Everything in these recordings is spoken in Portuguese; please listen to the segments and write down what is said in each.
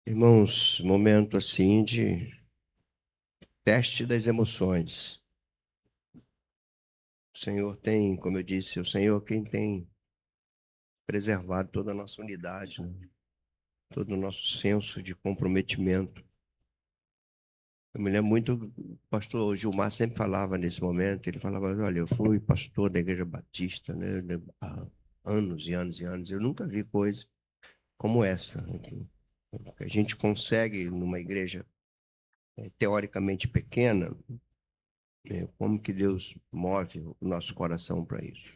Irmãos, momento assim de teste das emoções. O Senhor tem, como eu disse, o Senhor quem tem preservado toda a nossa unidade, né? Todo o nosso senso de comprometimento. Eu me lembro muito, o pastor Gilmar sempre falava nesse momento, ele falava, olha, eu fui pastor da Igreja Batista, né, há anos e anos e anos, eu nunca vi coisa como essa, né, que a gente consegue, numa igreja teoricamente pequena, como que Deus move o nosso coração para isso.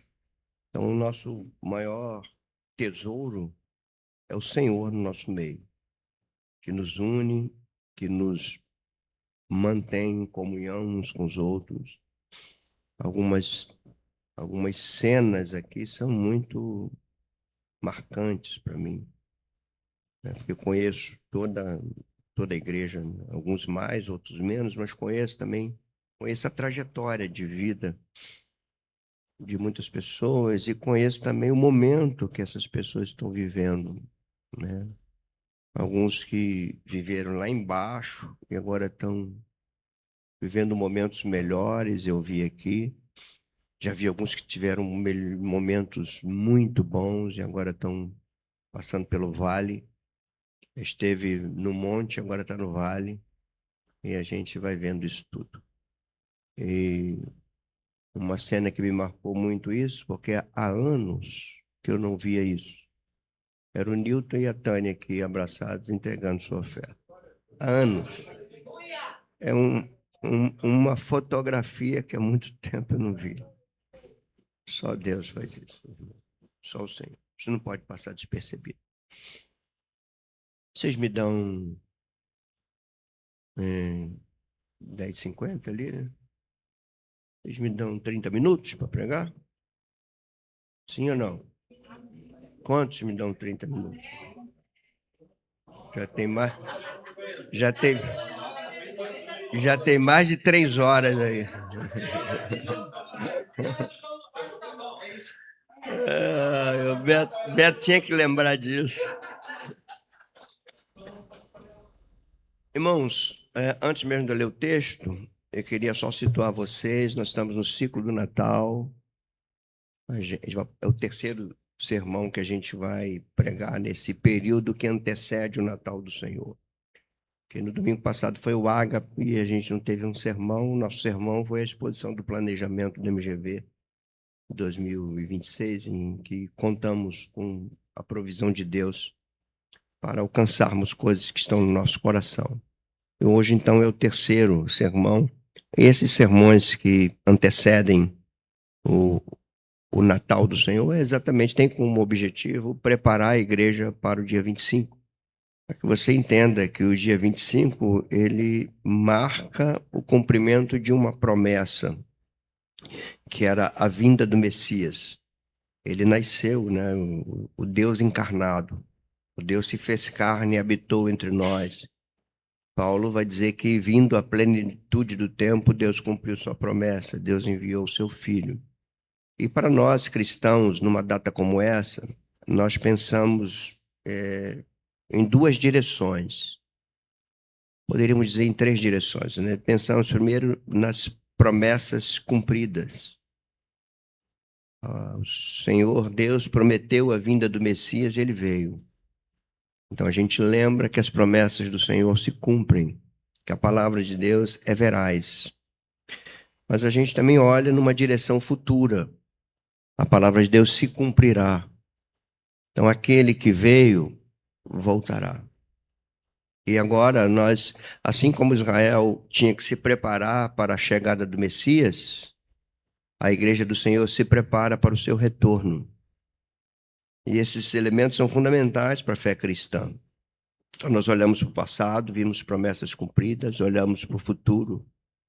Então, o nosso maior tesouro é o Senhor no nosso meio, que nos une, que nos mantém em comunhão uns com os outros. Algumas, algumas cenas aqui são muito marcantes para mim, né? Porque eu conheço toda a igreja, né? Alguns mais, outros menos, mas conheço a trajetória de vida de muitas pessoas e conheço também o momento que essas pessoas estão vivendo, né? Alguns que viveram lá embaixo e agora estão vivendo momentos melhores, eu vi aqui. Já vi alguns que tiveram momentos muito bons e agora estão passando pelo vale. Esteve no monte, agora está no vale, e a gente vai vendo isso tudo. E uma cena que me marcou muito isso, porque há anos que eu não via isso. Era o Newton e a Tânia aqui abraçados, entregando sua oferta. Há anos. É uma fotografia que há muito tempo eu não vi. Só Deus faz isso. Só o Senhor. Isso não pode passar despercebido. Vocês me dão 10h50 ali, né? Vocês me dão 30 minutos para pregar? Sim ou não? Quantos me dão 30 minutos? Já tem mais, já tem, já tem mais de 3 horas aí. O Beto tinha que lembrar disso. Irmãos, antes mesmo de eu ler o texto, eu queria só situar vocês. Nós estamos no ciclo do Natal. É o terceiro sermão que a gente vai pregar nesse período que antecede o Natal do Senhor. Porque no domingo passado foi o Ágape e a gente não teve um sermão. Nosso sermão foi a exposição do planejamento do MGV 2026, em que contamos com a provisão de Deus para alcançarmos coisas que estão no nosso coração. E hoje, então, é o terceiro sermão. Esses sermões que antecedem o, o Natal do Senhor tem como objetivo preparar a igreja para o dia 25. Para que você entenda que o dia 25, ele marca o cumprimento de uma promessa, que era a vinda do Messias. Ele nasceu, né? O Deus encarnado. O Deus se fez carne e habitou entre nós. Paulo vai dizer que, vindo à plenitude do tempo, Deus cumpriu sua promessa, Deus enviou o seu Filho. E para nós cristãos, numa data como essa, nós pensamos em duas direções. Poderíamos dizer em três direções, né? Pensamos primeiro nas promessas cumpridas. O Senhor Deus prometeu a vinda do Messias e ele veio. Então a gente lembra que as promessas do Senhor se cumprem, que a palavra de Deus é veraz. Mas a gente também olha numa direção futura. A palavra de Deus se cumprirá. Então aquele que veio voltará. E agora nós, assim como Israel tinha que se preparar para a chegada do Messias, a igreja do Senhor se prepara para o seu retorno. E esses elementos são fundamentais para a fé cristã. Então nós olhamos para o passado, vimos promessas cumpridas, olhamos para o futuro,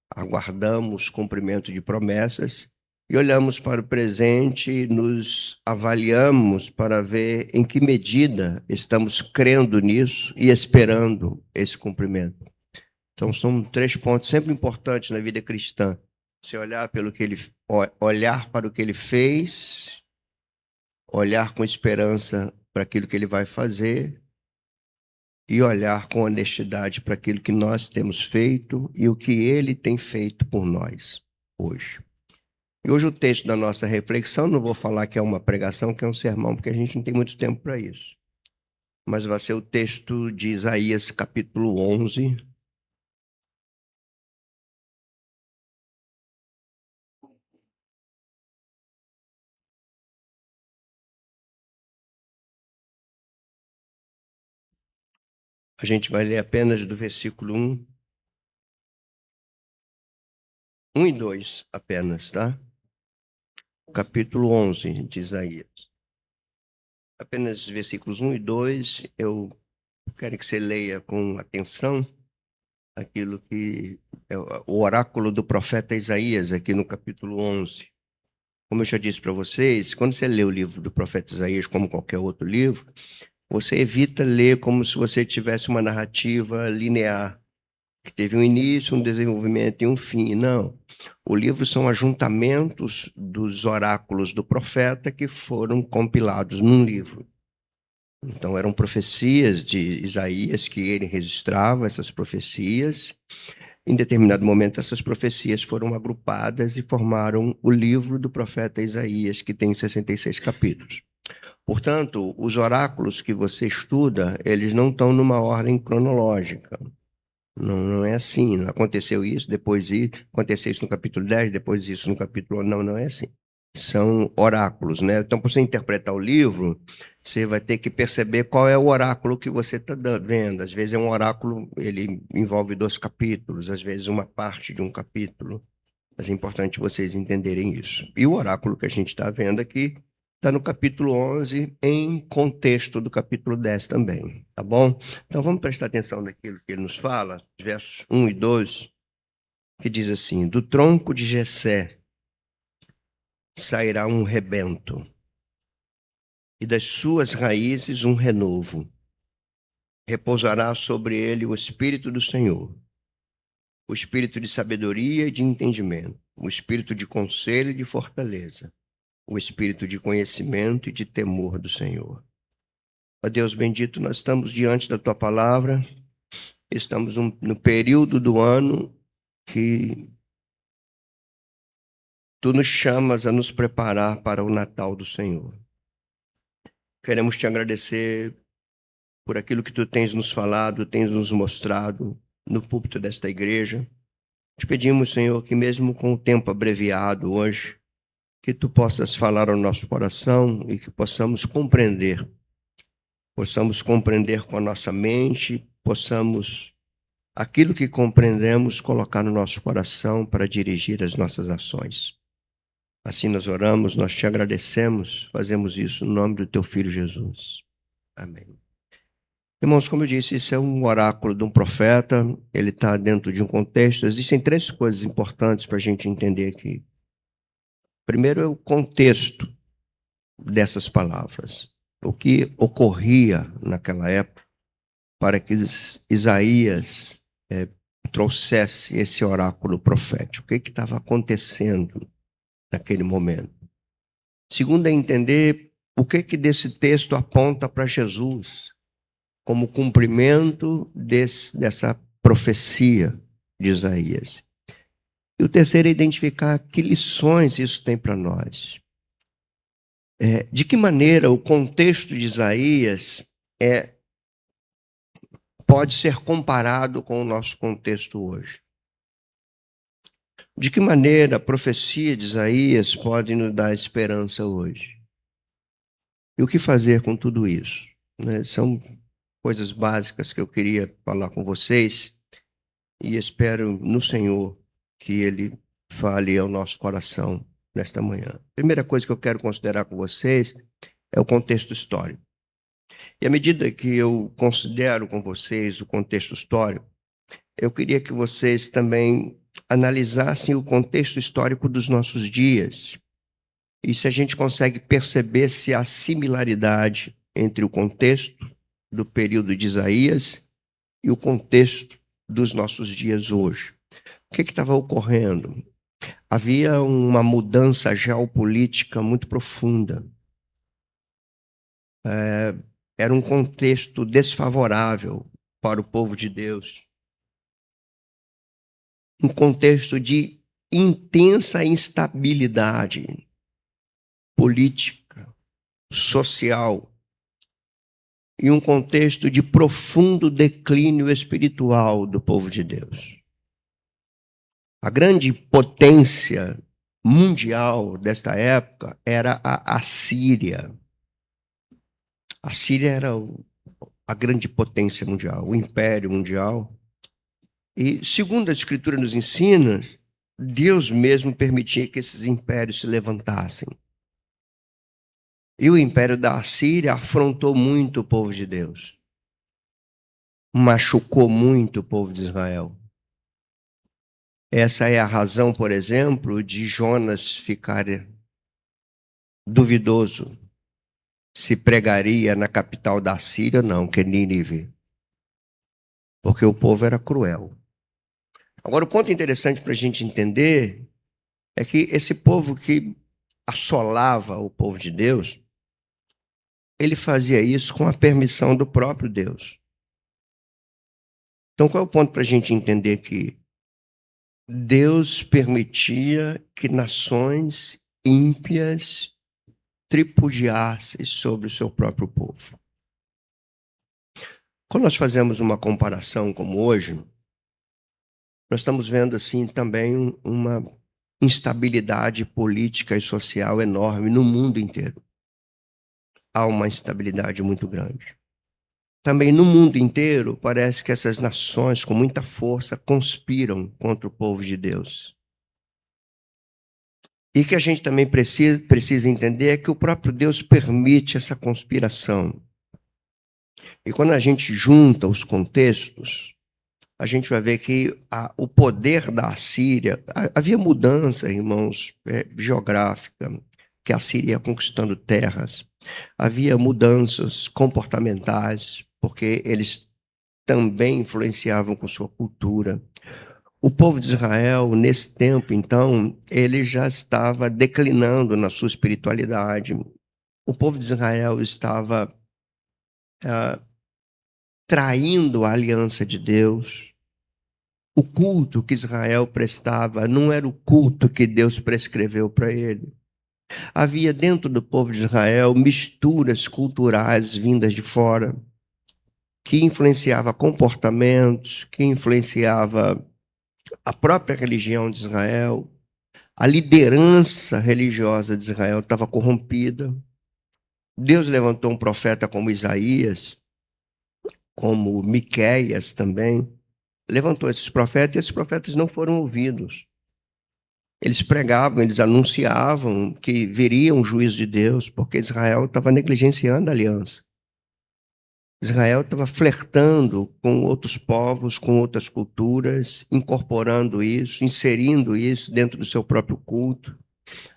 aguardamos cumprimento de promessas e olhamos para o presente, nos avaliamos para ver em que medida estamos crendo nisso e esperando esse cumprimento. Então são 3 pontos sempre importantes na vida cristã. Você olhar olhar para o que ele fez, olhar com esperança para aquilo que ele vai fazer e olhar com honestidade para aquilo que nós temos feito e o que Ele tem feito por nós hoje. E hoje o texto da nossa reflexão, não vou falar que é uma pregação, que é um sermão, porque a gente não tem muito tempo para isso. Mas vai ser o texto de Isaías, capítulo 11. A gente vai ler apenas do versículo 1 e 2 apenas, tá? Capítulo 11 de Isaías. Apenas versículos 1 e 2, eu quero que você leia com atenção aquilo que é o oráculo do profeta Isaías, aqui no capítulo 11. Como eu já disse para vocês, quando você lê o livro do profeta Isaías, como qualquer outro livro, você evita ler como se você tivesse uma narrativa linear, que teve um início, um desenvolvimento e um fim. Não. O livro são ajuntamentos dos oráculos do profeta que foram compilados num livro. Então, eram profecias de Isaías que ele registrava, essas profecias. Em determinado momento, essas profecias foram agrupadas e formaram o livro do profeta Isaías, que tem 66 capítulos. Portanto, os oráculos que você estuda, eles não estão numa ordem cronológica. Não é assim. Não aconteceu isso, depois isso. Aconteceu isso no capítulo 10, depois isso no capítulo... Não é assim. São oráculos, né? Então, para você interpretar o livro, você vai ter que perceber qual é o oráculo que você está vendo. Às vezes é um oráculo, ele envolve 2 capítulos, às vezes uma parte de um capítulo. Mas é importante vocês entenderem isso. E o oráculo que a gente está vendo aqui está no capítulo 11, em contexto do capítulo 10 também, tá bom? Então vamos prestar atenção naquilo que ele nos fala, versos 1 e 2, que diz assim: do tronco de Jessé sairá um rebento, e das suas raízes um renovo. Repousará sobre ele o Espírito do Senhor, o Espírito de sabedoria e de entendimento, o Espírito de conselho e de fortaleza, o Espírito de conhecimento e de temor do Senhor. Ó Deus bendito, nós estamos diante da Tua palavra, estamos no período do ano que Tu nos chamas a nos preparar para o Natal do Senhor. Queremos Te agradecer por aquilo que Tu tens nos falado, tens nos mostrado no púlpito desta igreja. Te pedimos, Senhor, que mesmo com o tempo abreviado hoje, que Tu possas falar ao nosso coração e que possamos compreender com a nossa mente, possamos, aquilo que compreendemos, colocar no nosso coração para dirigir as nossas ações. Assim nós oramos, nós Te agradecemos, fazemos isso no nome do Teu Filho Jesus. Amém. Irmãos, como eu disse, isso é um oráculo de um profeta, ele está dentro de um contexto. Existem 3 coisas importantes para a gente entender aqui. Primeiro é o contexto dessas palavras. O que ocorria naquela época para que Isaías trouxesse esse oráculo profético. O que estava acontecendo naquele momento? Segundo é entender o que desse texto aponta para Jesus como cumprimento dessa profecia de Isaías. E o terceiro é identificar que lições isso tem para nós. De que maneira o contexto de Isaías pode ser comparado com o nosso contexto hoje. De que maneira a profecia de Isaías pode nos dar esperança hoje? E o que fazer com tudo isso? São coisas básicas que eu queria falar com vocês e espero no Senhor que Ele fale ao nosso coração nesta manhã. Primeira coisa que eu quero considerar com vocês é o contexto histórico. E à medida que eu considero com vocês o contexto histórico, eu queria que vocês também analisassem o contexto histórico dos nossos dias. E se a gente consegue perceber se há similaridade entre o contexto do período de Isaías e o contexto dos nossos dias hoje. O que estava ocorrendo? Havia uma mudança geopolítica muito profunda. Era um contexto desfavorável para o povo de Deus, um contexto de intensa instabilidade política, social, e um contexto de profundo declínio espiritual do povo de Deus. A grande potência mundial desta época era a Assíria. A Síria era a grande potência mundial, o império mundial. E, segundo a Escritura nos ensina, Deus mesmo permitia que esses impérios se levantassem. E o império da Assíria afrontou muito o povo de Deus. Machucou muito o povo de Israel. Essa é a razão, por exemplo, de Jonas ficar duvidoso se pregaria na capital da Síria ou não, que é Nínive. Porque o povo era cruel. Agora, o ponto interessante para a gente entender é que esse povo que assolava o povo de Deus, ele fazia isso com a permissão do próprio Deus. Então, qual é o ponto para a gente entender que Deus permitia que nações ímpias tripudiassem sobre o seu próprio povo? Quando nós fazemos uma comparação como hoje, nós estamos vendo assim também uma instabilidade política e social enorme no mundo inteiro. Há uma instabilidade muito grande. Também no mundo inteiro, parece que essas nações com muita força conspiram contra o povo de Deus. E que a gente também precisa entender é que o próprio Deus permite essa conspiração. E quando a gente junta os contextos, a gente vai ver que o poder da Assíria, havia mudança, irmãos, geográfica, que a Assíria ia conquistando terras, havia mudanças comportamentais, porque eles também influenciavam com sua cultura. O povo de Israel, nesse tempo, então, ele já estava declinando na sua espiritualidade. O povo de Israel estava traindo a aliança de Deus. O culto que Israel prestava não era o culto que Deus prescreveu para ele. Havia dentro do povo de Israel misturas culturais vindas de fora, que influenciava comportamentos, que influenciava a própria religião de Israel. A liderança religiosa de Israel estava corrompida. Deus levantou um profeta como Isaías, como Miqueias também. Levantou esses profetas e esses profetas não foram ouvidos. Eles pregavam, eles anunciavam que viria um juízo de Deus, porque Israel estava negligenciando a aliança. Israel estava flertando com outros povos, com outras culturas, incorporando isso, inserindo isso dentro do seu próprio culto.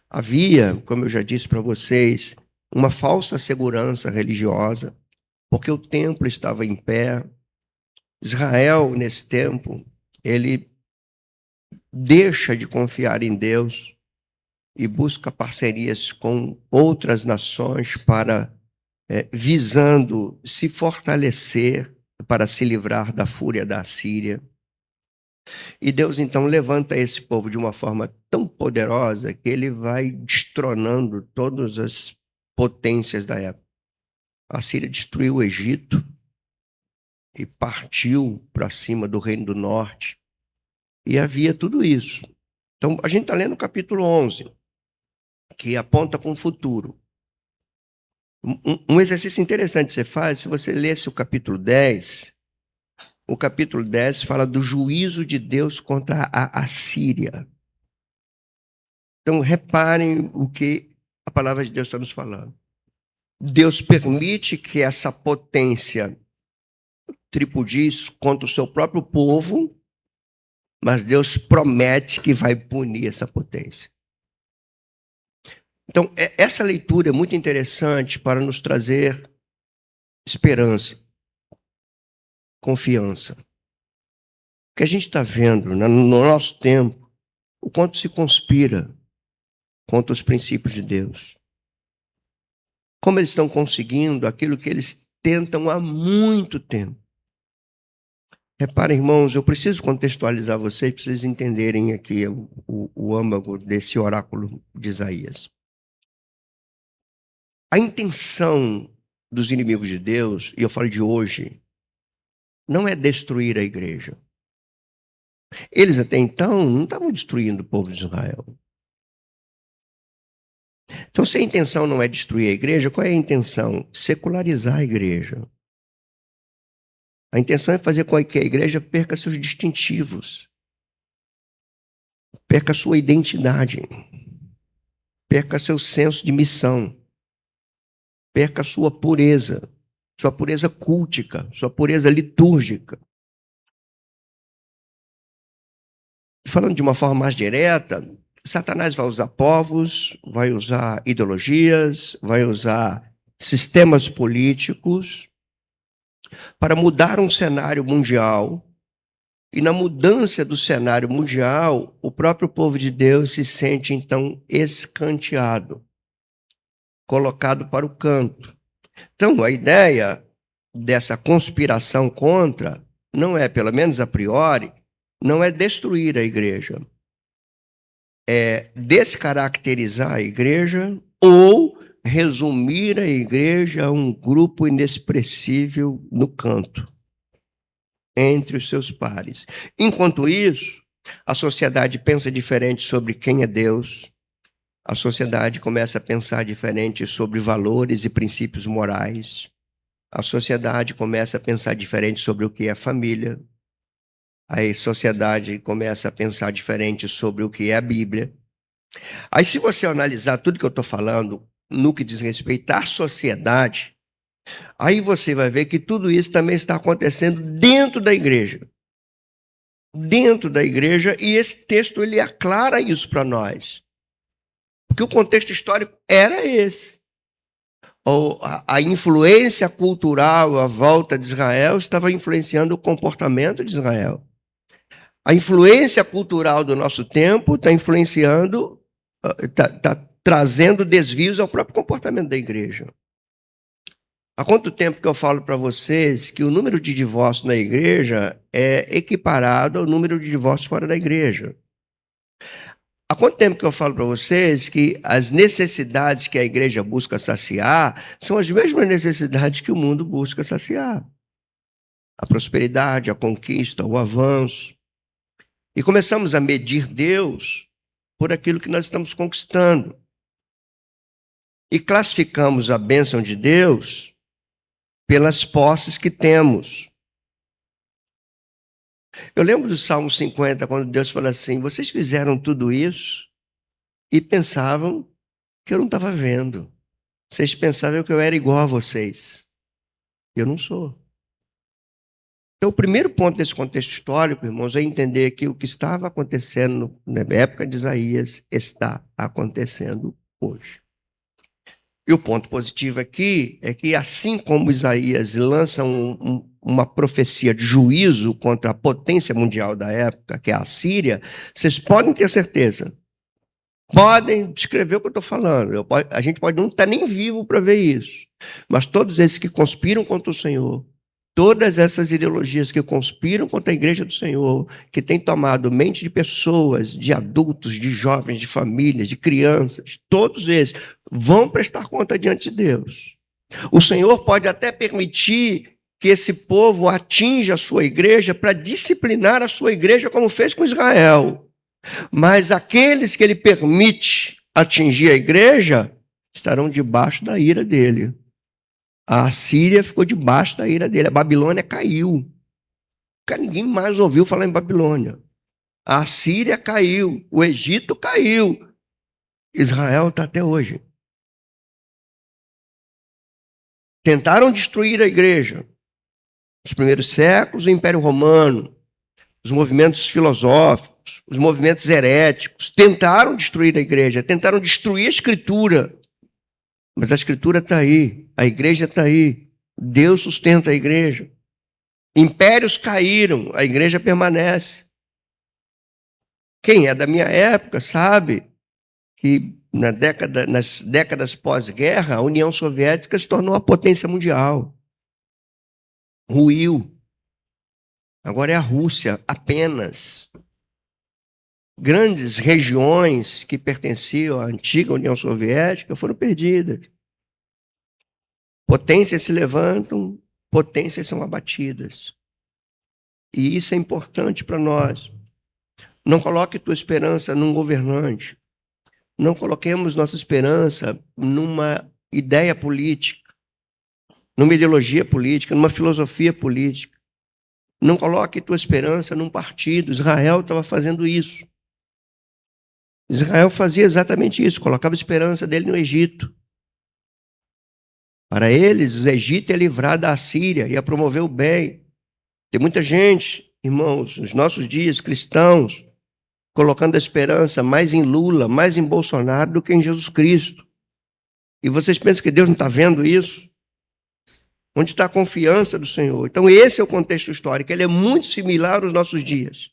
Havia, como eu já disse para vocês, uma falsa segurança religiosa, porque o templo estava em pé. Israel, nesse tempo, ele deixa de confiar em Deus e busca parcerias com outras nações para visando se fortalecer para se livrar da fúria da Síria. E Deus então levanta esse povo de uma forma tão poderosa que ele vai destronando todas as potências da época. A Síria destruiu o Egito e partiu para cima do Reino do Norte. E havia tudo isso. Então, a gente está lendo o capítulo 11, que aponta para um futuro. Um exercício interessante que você faz, se você lesse o capítulo 10 fala do juízo de Deus contra a Assíria. Então, reparem o que a palavra de Deus está nos falando. Deus permite que essa potência tripudie contra o seu próprio povo, mas Deus promete que vai punir essa potência. Então, essa leitura é muito interessante para nos trazer esperança, confiança. O que a gente está vendo no nosso tempo, o quanto se conspira contra os princípios de Deus. Como eles estão conseguindo aquilo que eles tentam há muito tempo. Reparem, irmãos, eu preciso contextualizar vocês para vocês entenderem aqui o âmago desse oráculo de Isaías. A intenção dos inimigos de Deus, e eu falo de hoje, não é destruir a igreja. Eles até então não estavam destruindo o povo de Israel. Então, se a intenção não é destruir a igreja, qual é a intenção? Secularizar a igreja. A intenção é fazer com que a igreja perca seus distintivos, perca sua identidade, perca seu senso de missão, perca sua pureza cultica, sua pureza litúrgica. Falando de uma forma mais direta, Satanás vai usar povos, vai usar ideologias, vai usar sistemas políticos para mudar um cenário mundial. E na mudança do cenário mundial, o próprio povo de Deus se sente, então, escanteado, colocado para o canto. Então, a ideia dessa conspiração contra não é, pelo menos a priori, não é destruir a igreja. É descaracterizar a igreja ou resumir a igreja a um grupo inexpressível no canto, entre os seus pares. Enquanto isso, a sociedade pensa diferente sobre quem é Deus, a sociedade começa a pensar diferente sobre valores e princípios morais, a sociedade começa a pensar diferente sobre o que é família, a sociedade começa a pensar diferente sobre o que é a Bíblia. Aí, se você analisar tudo que eu estou falando no que diz respeito à sociedade, aí você vai ver que tudo isso também está acontecendo dentro da igreja. Dentro da igreja, e esse texto ele aclara isso para nós. Porque o contexto histórico era esse. A influência cultural à volta de Israel estava influenciando o comportamento de Israel. A influência cultural do nosso tempo está influenciando, está trazendo desvios ao próprio comportamento da igreja. Há quanto tempo que eu falo para vocês que o número de divórcios na igreja é equiparado ao número de divórcios fora da igreja? Há quanto tempo que eu falo para vocês que as necessidades que a igreja busca saciar são as mesmas necessidades que o mundo busca saciar? A prosperidade, a conquista, o avanço. E começamos a medir Deus por aquilo que nós estamos conquistando. E classificamos a bênção de Deus pelas posses que temos. Eu lembro do Salmo 50, quando Deus fala assim: vocês fizeram tudo isso e pensavam que eu não estava vendo. Vocês pensavam que eu era igual a vocês. Eu não sou. Então, o primeiro ponto desse contexto histórico, irmãos, é entender que o que estava acontecendo na época de Isaías está acontecendo hoje. E o ponto positivo aqui é que, assim como Isaías lança uma profecia de juízo contra a potência mundial da época, que é a Síria, vocês podem ter certeza, podem descrever o que eu estou falando. A gente pode não estar nem vivo para ver isso, mas todos esses que conspiram contra o Senhor, todas essas ideologias que conspiram contra a igreja do Senhor, que têm tomado mente de pessoas, de adultos, de jovens, de famílias, de crianças, todos esses vão prestar conta diante de Deus. O Senhor pode até permitir que esse povo atinja a sua igreja para disciplinar a sua igreja, como fez com Israel. Mas aqueles que ele permite atingir a igreja estarão debaixo da ira dele. A Síria ficou debaixo da ira dele. A Babilônia caiu. Ninguém mais ouviu falar em Babilônia. A Síria caiu. O Egito caiu. Israel está até hoje. Tentaram destruir a igreja. Nos primeiros séculos, o Império Romano, os movimentos filosóficos, os movimentos heréticos, tentaram destruir a igreja, tentaram destruir a Escritura. Mas a Escritura está aí, a igreja está aí, Deus sustenta a igreja. Impérios caíram, a igreja permanece. Quem é da minha época sabe que nas décadas pós-guerra, a União Soviética se tornou a potência mundial. Ruiu. Agora é a Rússia apenas. Grandes regiões que pertenciam à antiga União Soviética foram perdidas. Potências se levantam, potências são abatidas. E isso é importante para nós. Não coloque tua esperança num governante. Não coloquemos nossa esperança numa ideia política, numa ideologia política, numa filosofia política. Não coloque tua esperança num partido. Israel estava fazendo isso. Israel fazia exatamente isso, colocava a esperança dele no Egito. Para eles, o Egito ia livrar da Assíria, ia promover o bem. Tem muita gente, irmãos, nos nossos dias, cristãos, colocando a esperança mais em Lula, mais em Bolsonaro do que em Jesus Cristo. E vocês pensam que Deus não está vendo isso? Onde está a confiança do Senhor? Então esse é o contexto histórico, ele é muito similar aos nossos dias.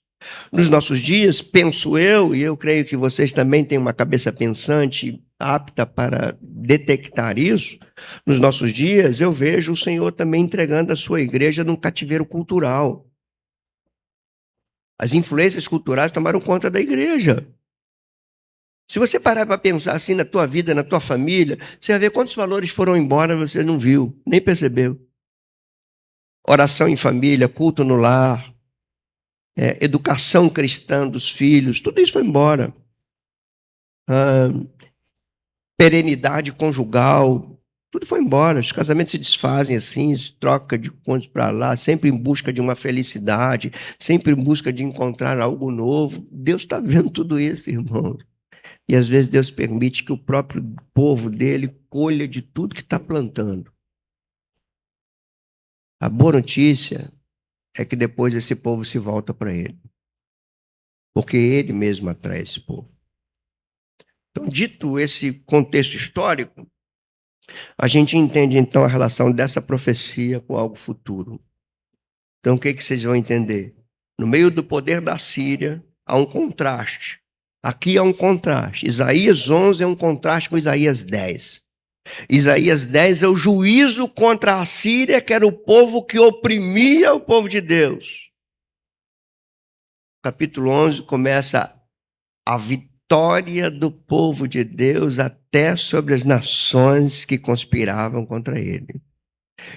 Nos nossos dias, penso eu, e eu creio que vocês também têm uma cabeça pensante, apta para detectar isso, nos nossos dias eu vejo o Senhor também entregando a sua igreja num cativeiro cultural. As influências culturais tomaram conta da igreja. Se você parar para pensar assim na tua vida, na tua família, você vai ver quantos valores foram embora, você não viu, nem percebeu. Oração em família, culto no lar, educação cristã dos filhos, tudo isso foi embora. Perenidade conjugal, tudo foi embora. Os casamentos se desfazem assim, se troca de pontos para lá, sempre em busca de uma felicidade, sempre em busca de encontrar algo novo. Deus está vendo tudo isso, irmão. E às vezes Deus permite que o próprio povo dele colha de tudo que está plantando. A boa notícia é que depois esse povo se volta para ele. Porque ele mesmo atrai esse povo. Então, dito esse contexto histórico, a gente entende então a relação dessa profecia com algo futuro. Então, o que vocês vão entender? No meio do poder da Síria, há um contraste. Aqui há um contraste. Isaías 11 é um contraste com Isaías 10. Isaías 10 é o juízo contra a Síria, que era o povo que oprimia o povo de Deus. Capítulo 11 começa a vitória do povo de Deus até sobre as nações que conspiravam contra ele.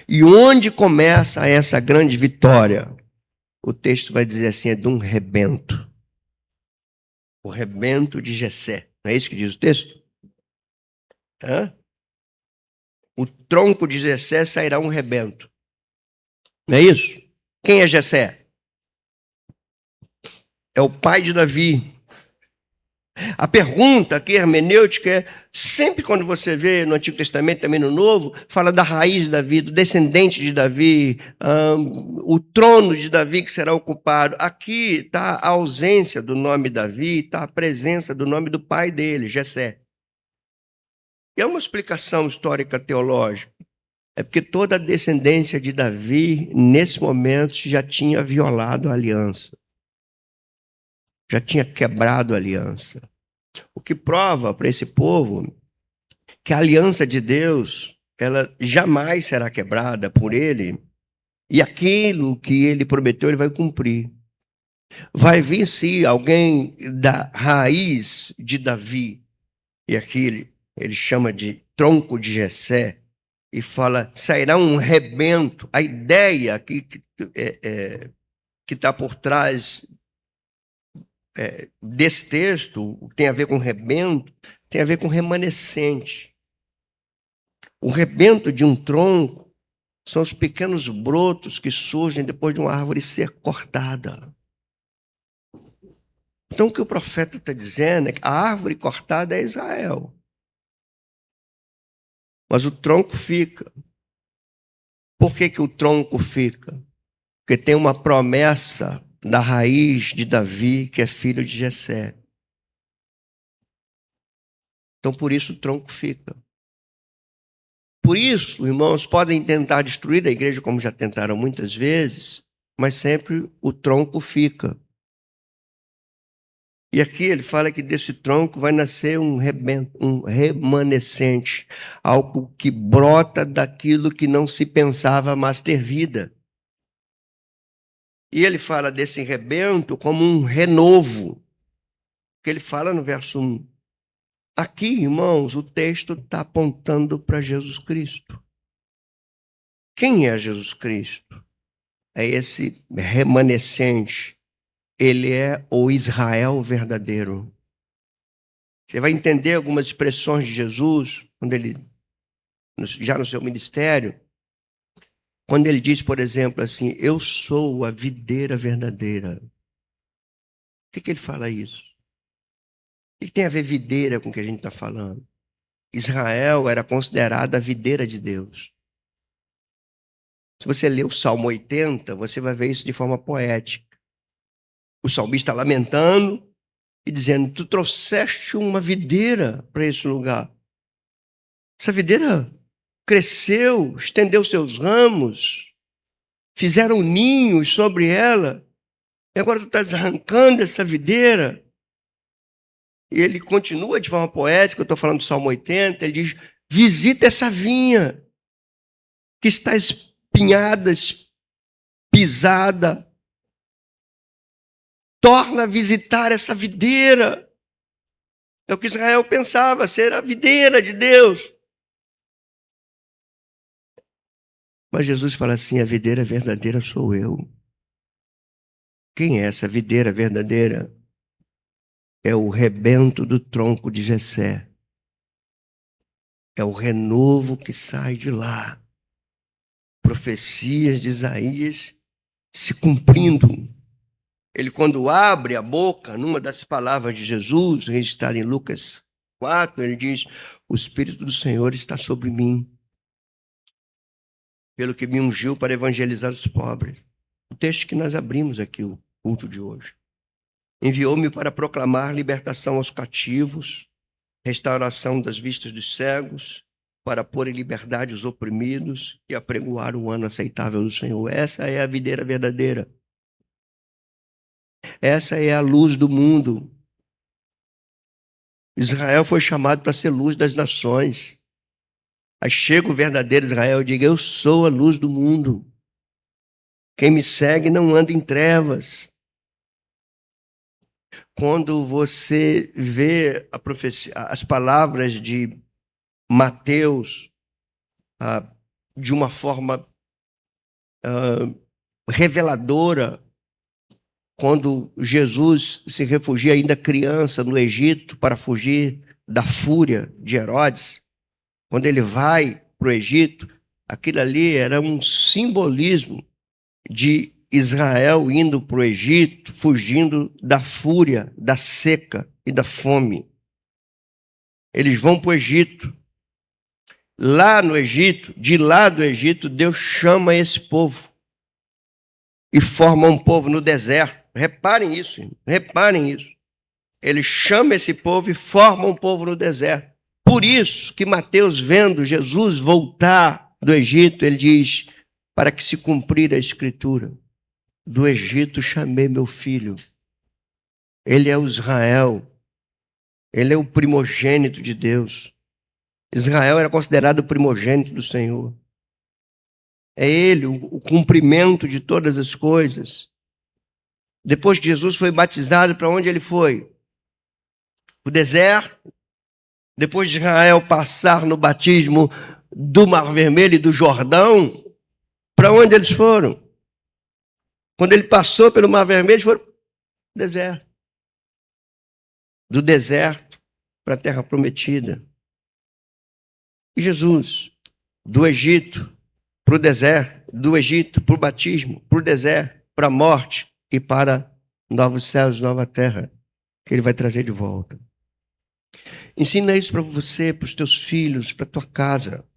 E onde começa essa grande vitória? O texto vai dizer assim, é de um rebento. O rebento de Jessé. Não é isso que diz o texto? O tronco de Jessé sairá um rebento. Não é isso? Quem é Jessé? É o pai de Davi. A pergunta aqui, hermenêutica, é sempre quando você vê no Antigo Testamento, também no Novo, fala da raiz de Davi, do descendente de Davi, o trono de Davi que será ocupado. Aqui está a ausência do nome Davi, está a presença do nome do pai dele, Jessé. E é uma explicação histórica teológica. É porque toda a descendência de Davi, nesse momento, já tinha violado a aliança. Já tinha quebrado a aliança. O que prova para esse povo que a aliança de Deus, ela jamais será quebrada por ele, e aquilo que ele prometeu, ele vai cumprir. Vai vir sim alguém da raiz de Davi, e aqui ele chama de tronco de Jessé, e fala, sairá um rebento. A ideia que está por trás desse texto tem a ver com rebento, tem a ver com remanescente. O rebento de um tronco são os pequenos brotos que surgem depois de uma árvore ser cortada. Então o que o profeta está dizendo é que a árvore cortada é Israel. Mas o tronco fica. Por que o tronco fica? Porque tem uma promessa da raiz de Davi, que é filho de Jessé. Então, por isso o tronco fica. Por isso, irmãos, podem tentar destruir a igreja, como já tentaram muitas vezes, mas sempre o tronco fica. E aqui ele fala que desse tronco vai nascer um remanescente, algo que brota daquilo que não se pensava mais ter vida. E ele fala desse rebento como um renovo, que ele fala no verso 1. Aqui, irmãos, o texto está apontando para Jesus Cristo. Quem é Jesus Cristo? É esse remanescente. Ele é o Israel verdadeiro. Você vai entender algumas expressões de Jesus, quando ele, já no seu ministério, quando ele diz, por exemplo, assim, eu sou a videira verdadeira. Por que ele fala isso? O que tem a ver videira com o que a gente está falando? Israel era considerada a videira de Deus. Se você ler o Salmo 80, você vai ver isso de forma poética. O salmista lamentando e dizendo, tu trouxeste uma videira para esse lugar. Essa videira cresceu, estendeu seus ramos, fizeram ninhos sobre ela, e agora tu estás arrancando essa videira. E ele continua de forma poética, eu estou falando do Salmo 80, ele diz, visita essa vinha, que está espinhada, pisada, torna a visitar essa videira. É o que Israel pensava, ser a videira de Deus. Mas Jesus fala assim, a videira verdadeira sou eu. Quem é essa videira verdadeira? É o rebento do tronco de Jessé. É o renovo que sai de lá. Profecias de Isaías se cumprindo. Ele, quando abre a boca, numa das palavras de Jesus, registrada em Lucas 4, ele diz, o Espírito do Senhor está sobre mim, pelo que me ungiu para evangelizar os pobres. O texto que nós abrimos aqui, o culto de hoje. Enviou-me para proclamar libertação aos cativos, restauração das vistas dos cegos, para pôr em liberdade os oprimidos e apregoar o ano aceitável do Senhor. Essa é a videira verdadeira. Essa é a luz do mundo. Israel foi chamado para ser luz das nações. Aí chega o verdadeiro Israel e diga, eu sou a luz do mundo. Quem me segue não anda em trevas. Quando você vê a profecia, as palavras de Mateus de uma forma reveladora, quando Jesus se refugia ainda criança no Egito para fugir da fúria de Herodes, quando ele vai para o Egito, aquilo ali era um simbolismo de Israel indo para o Egito, fugindo da fúria, da seca e da fome. Eles vão para o Egito. Lá no Egito, de lá do Egito, Deus chama esse povo e forma um povo no deserto. Reparem isso, reparem isso. Ele chama esse povo e forma um povo no deserto. Por isso que Mateus, vendo Jesus voltar do Egito, ele diz, para que se cumprir a escritura, do Egito chamei meu filho. Ele é o Israel. Ele é o primogênito de Deus. Israel era considerado o primogênito do Senhor. É ele o cumprimento de todas as coisas. Depois que Jesus foi batizado, para onde ele foi? O deserto. Depois de Israel passar no batismo do Mar Vermelho e do Jordão, para onde eles foram? Quando ele passou pelo Mar Vermelho, eles foram para o deserto. Do deserto para a terra prometida. E Jesus, do Egito para o deserto, do Egito para o batismo, para o deserto, para a morte e para novos céus, nova terra, que ele vai trazer de volta. Ensina isso para você, para os teus filhos, para a tua casa.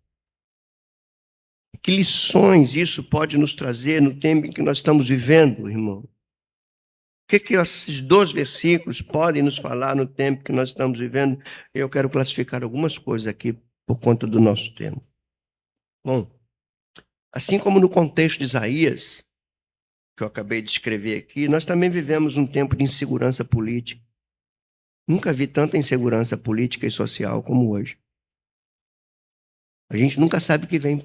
Que lições isso pode nos trazer no tempo em que nós estamos vivendo, irmão? O que esses 12 versículos podem nos falar no tempo que nós estamos vivendo? Eu quero classificar algumas coisas aqui por conta do nosso tempo. Bom, assim como no contexto de Isaías, que eu acabei de escrever aqui, nós também vivemos um tempo de insegurança política. Nunca vi tanta insegurança política e social como hoje. A gente nunca sabe o que vem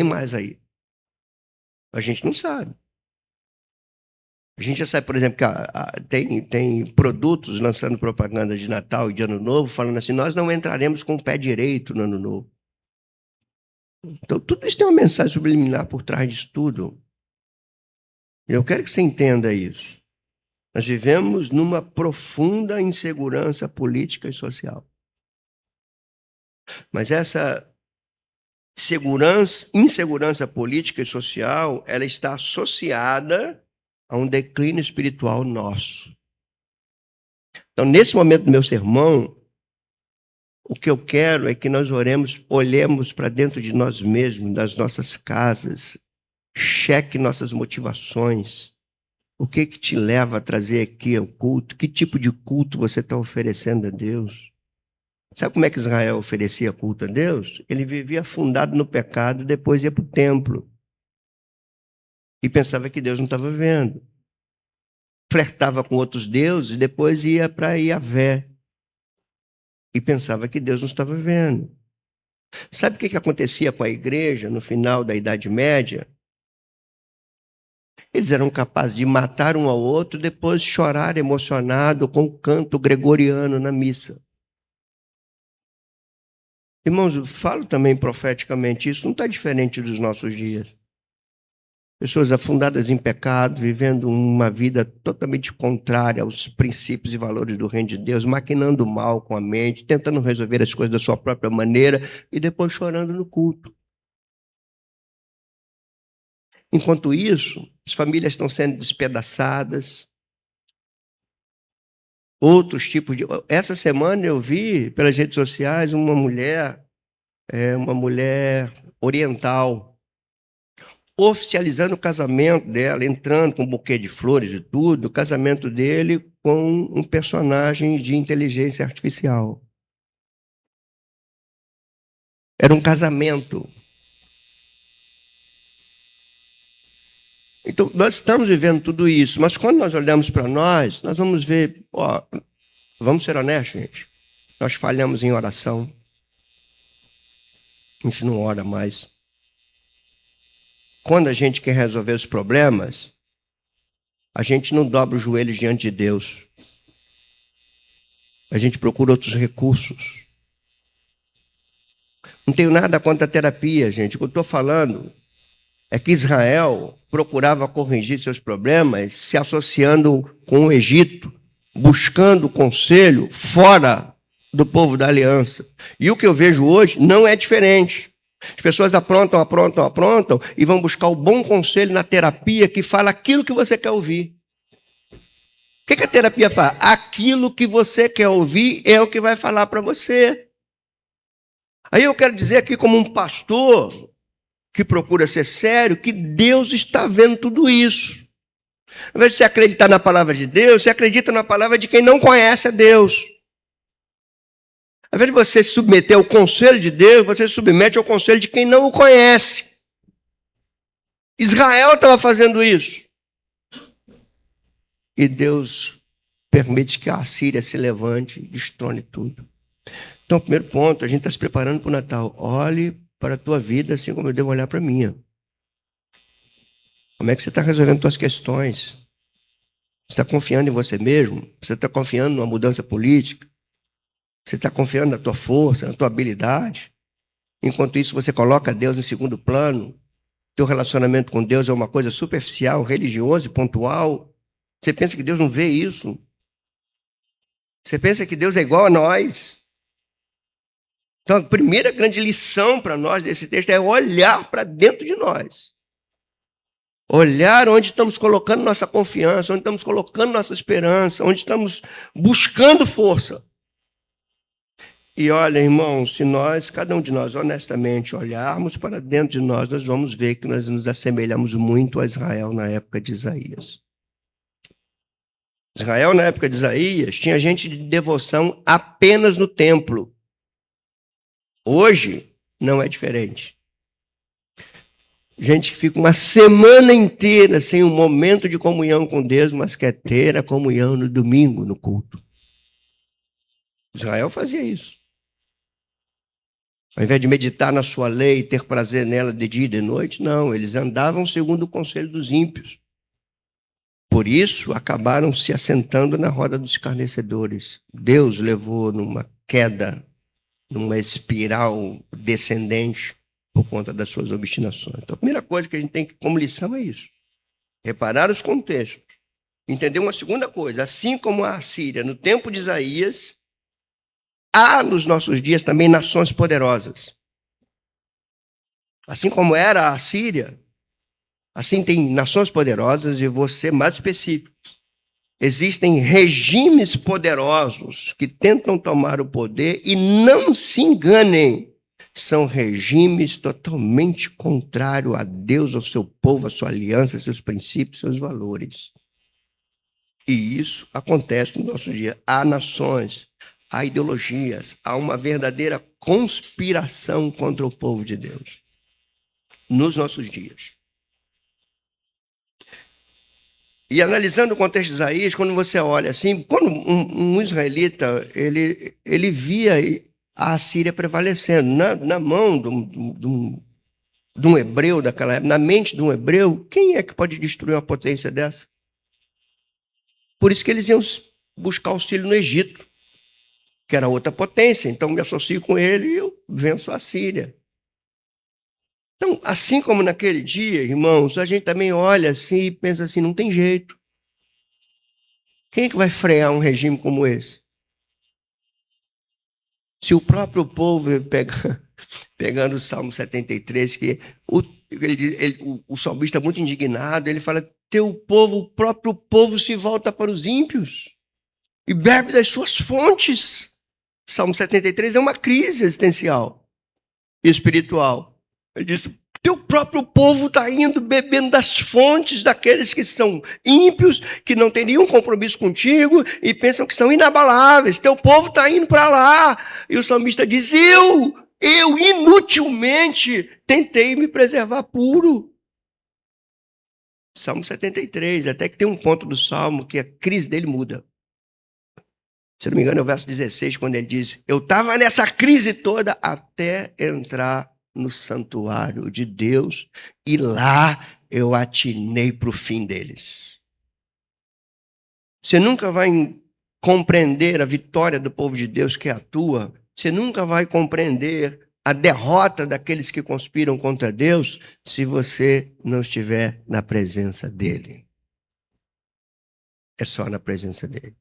mais aí. A gente não sabe. A gente já sabe, por exemplo, que tem produtos lançando propaganda de Natal e de Ano Novo, falando assim, nós não entraremos com o pé direito no Ano Novo. Então, tudo isso tem uma mensagem subliminar por trás disso tudo. Eu quero que você entenda isso. Nós vivemos numa profunda insegurança política e social. Mas essa insegurança política e social, ela está associada a um declínio espiritual nosso. Então, nesse momento do meu sermão, o que eu quero é que nós olhemos para dentro de nós mesmos, das nossas casas, cheque nossas motivações. O que te leva a trazer aqui ao culto? Que tipo de culto você está oferecendo a Deus? Sabe como é que Israel oferecia culto a Deus? Ele vivia afundado no pecado, depois ia para o templo. E pensava que Deus não estava vendo. Flertava com outros deuses, depois ia para Iavé. E pensava que Deus não estava vendo. Sabe o que acontecia com a igreja no final da Idade Média? Eles eram capazes de matar um ao outro, depois chorar emocionado com o canto gregoriano na missa. Irmãos, eu falo também profeticamente, isso não está diferente dos nossos dias. Pessoas afundadas em pecado, vivendo uma vida totalmente contrária aos princípios e valores do reino de Deus, maquinando mal com a mente, tentando resolver as coisas da sua própria maneira e depois chorando no culto. Enquanto isso, as famílias estão sendo despedaçadas. Outros tipos de... Essa semana eu vi pelas redes sociais uma mulher oriental, oficializando o casamento dela, entrando com um buquê de flores e tudo, o casamento dele com um personagem de inteligência artificial. Era um casamento. Então, nós estamos vivendo tudo isso, mas quando nós olhamos para nós vamos ver, vamos ser honestos, gente, nós falhamos em oração. A gente não ora mais. Quando a gente quer resolver os problemas, a gente não dobra os joelhos diante de Deus. A gente procura outros recursos. Não tenho nada contra a terapia, gente. O que eu estou falando é que Israel procurava corrigir seus problemas se associando com o Egito, buscando conselho fora do povo da aliança. E o que eu vejo hoje não é diferente. As pessoas aprontam e vão buscar o bom conselho na terapia que fala aquilo que você quer ouvir. O que a terapia faz? Aquilo que você quer ouvir é o que vai falar para você. Aí eu quero dizer aqui, como um pastor que procura ser sério, que Deus está vendo tudo isso. Ao invés de você acreditar na palavra de Deus, você acredita na palavra de quem não conhece a Deus. Ao invés de você se submeter ao conselho de Deus, você se submete ao conselho de quem não o conhece. Israel estava fazendo isso. E Deus permite que a Assíria se levante e destrone tudo. Então, primeiro ponto, a gente está se preparando para o Natal. Olhe para a tua vida assim como eu devo olhar para a minha. Como é que você está resolvendo suas questões? Você está confiando em você mesmo? Você está confiando numa mudança política? Você está confiando na tua força, na tua habilidade? Enquanto isso, você coloca Deus em segundo plano. Teu relacionamento com Deus é uma coisa superficial, religiosa e pontual. Você pensa que Deus não vê isso? Você pensa que Deus é igual a nós? Então, a primeira grande lição para nós desse texto é olhar para dentro de nós. Olhar onde estamos colocando nossa confiança, onde estamos colocando nossa esperança, onde estamos buscando força. E olha, irmãos, se nós, cada um de nós, honestamente olharmos para dentro de nós, nós vamos ver que nós nos assemelhamos muito a Israel na época de Isaías. Israel, na época de Isaías, tinha gente de devoção apenas no templo. Hoje, não é diferente. Gente que fica uma semana inteira sem um momento de comunhão com Deus, mas quer ter a comunhão no domingo, no culto. Israel fazia isso. Ao invés de meditar na sua lei e ter prazer nela de dia e de noite, não, eles andavam segundo o conselho dos ímpios. por isso acabaram se assentando na roda dos escarnecedores. Deus levou numa queda, numa espiral descendente por conta das suas obstinações. Então, a primeira coisa que a gente tem como lição é isso. Reparar os contextos. Entender uma segunda coisa. Assim como a Assíria, no tempo de Isaías, há nos nossos dias também nações poderosas. Assim como era a Assíria, assim tem nações poderosas, e vou ser mais específico. Existem regimes poderosos que tentam tomar o poder e não se enganem. São regimes totalmente contrários a Deus, ao seu povo, à sua aliança, seus princípios, seus valores. E isso acontece no nosso dia. Há nações, há ideologias, há uma verdadeira conspiração contra o povo de Deus nos nossos dias. E analisando o contexto de Isaías, quando você olha assim, quando um israelita, ele via a Assíria prevalecendo na mão de um hebreu daquela época, na mente de um hebreu, quem é que pode destruir uma potência dessa? Por isso que eles iam buscar auxílio no Egito, que era outra potência. Então me associo com ele e eu venço a Síria. Então, assim como naquele dia, irmãos, a gente também olha assim e pensa assim, não tem jeito. Quem é que vai frear um regime como esse? Se o próprio povo, pegando o Salmo 73, que o salmista é muito indignado, ele fala, o próprio povo se volta para os ímpios e bebe das suas fontes. Salmo 73 é uma crise existencial e espiritual. Ele diz, teu próprio povo está indo bebendo das fontes daqueles que são ímpios, que não têm nenhum compromisso contigo e pensam que são inabaláveis. Teu povo está indo para lá. E o salmista diz, eu inutilmente tentei me preservar puro. Salmo 73, até que tem um ponto do Salmo que a crise dele muda. Se não me engano, é o verso 16, quando ele diz, eu estava nessa crise toda até entrar no santuário de Deus e lá eu atinei para o fim deles. Você nunca vai compreender a vitória do povo de Deus que é a tua, você nunca vai compreender a derrota daqueles que conspiram contra Deus se você não estiver na presença dele. É só na presença dele.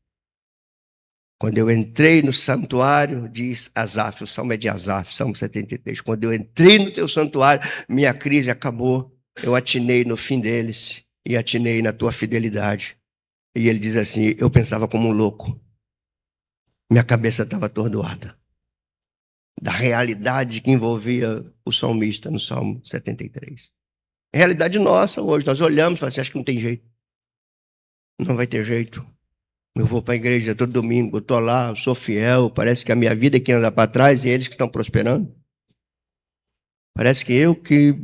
Quando eu entrei no santuário, diz Asaf, o salmo é de Asaf, Salmo 73. Quando eu entrei no teu santuário, minha crise acabou. Eu atinei no fim deles e atinei na tua fidelidade. E ele diz assim, eu pensava como um louco. Minha cabeça estava atordoada. Da realidade que envolvia o salmista no Salmo 73. É realidade nossa hoje. Nós olhamos e falamos assim, acho que não tem jeito. Não vai ter jeito. Eu vou para a igreja todo domingo, eu estou lá, eu sou fiel, parece que a minha vida é que anda para trás e eles que estão prosperando. Parece que eu que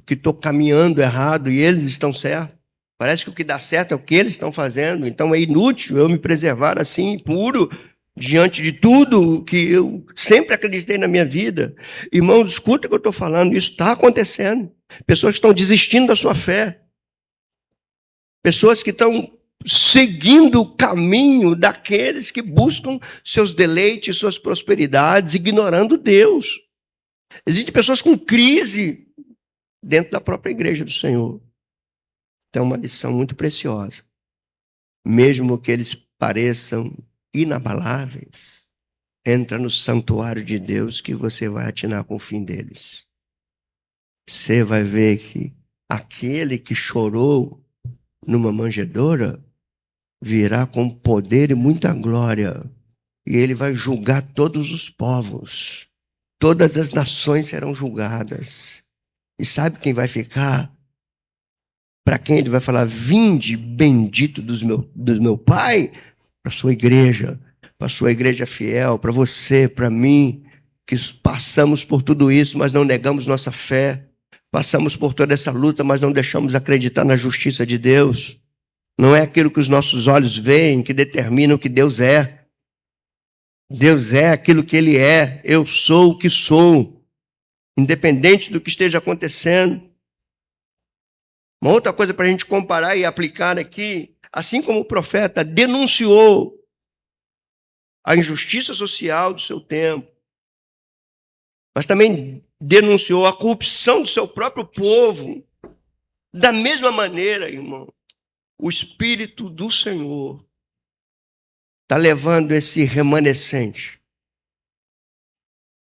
estou caminhando errado e eles estão certos. Parece que o que dá certo é o que eles estão fazendo, então é inútil eu me preservar assim, puro, diante de tudo que eu sempre acreditei na minha vida. Irmãos, escuta o que eu estou falando, isso está acontecendo. Pessoas que estão desistindo da sua fé. Pessoas que estão seguindo o caminho daqueles que buscam seus deleites, suas prosperidades, ignorando Deus. Existem pessoas com crise dentro da própria igreja do Senhor. Então é uma lição muito preciosa. Mesmo que eles pareçam inabaláveis, entra no santuário de Deus que você vai atinar com o fim deles. Você vai ver que aquele que chorou numa manjedoura virá com poder e muita glória. E ele vai julgar todos os povos. Todas as nações serão julgadas. E sabe quem vai ficar? Para quem ele vai falar, vinde bendito do meu Pai, para a sua igreja fiel, para você, para mim, que passamos por tudo isso, mas não negamos nossa fé. Passamos por toda essa luta, mas não deixamos acreditar na justiça de Deus. Não é aquilo que os nossos olhos veem que determina o que Deus é. Deus é aquilo que Ele é. Eu sou o que sou. Independente do que esteja acontecendo. Uma outra coisa para a gente comparar e aplicar aqui. assim como o profeta denunciou a injustiça social do seu tempo, mas também denunciou a corrupção do seu próprio povo, da mesma maneira, irmão, o Espírito do Senhor está levando esse remanescente,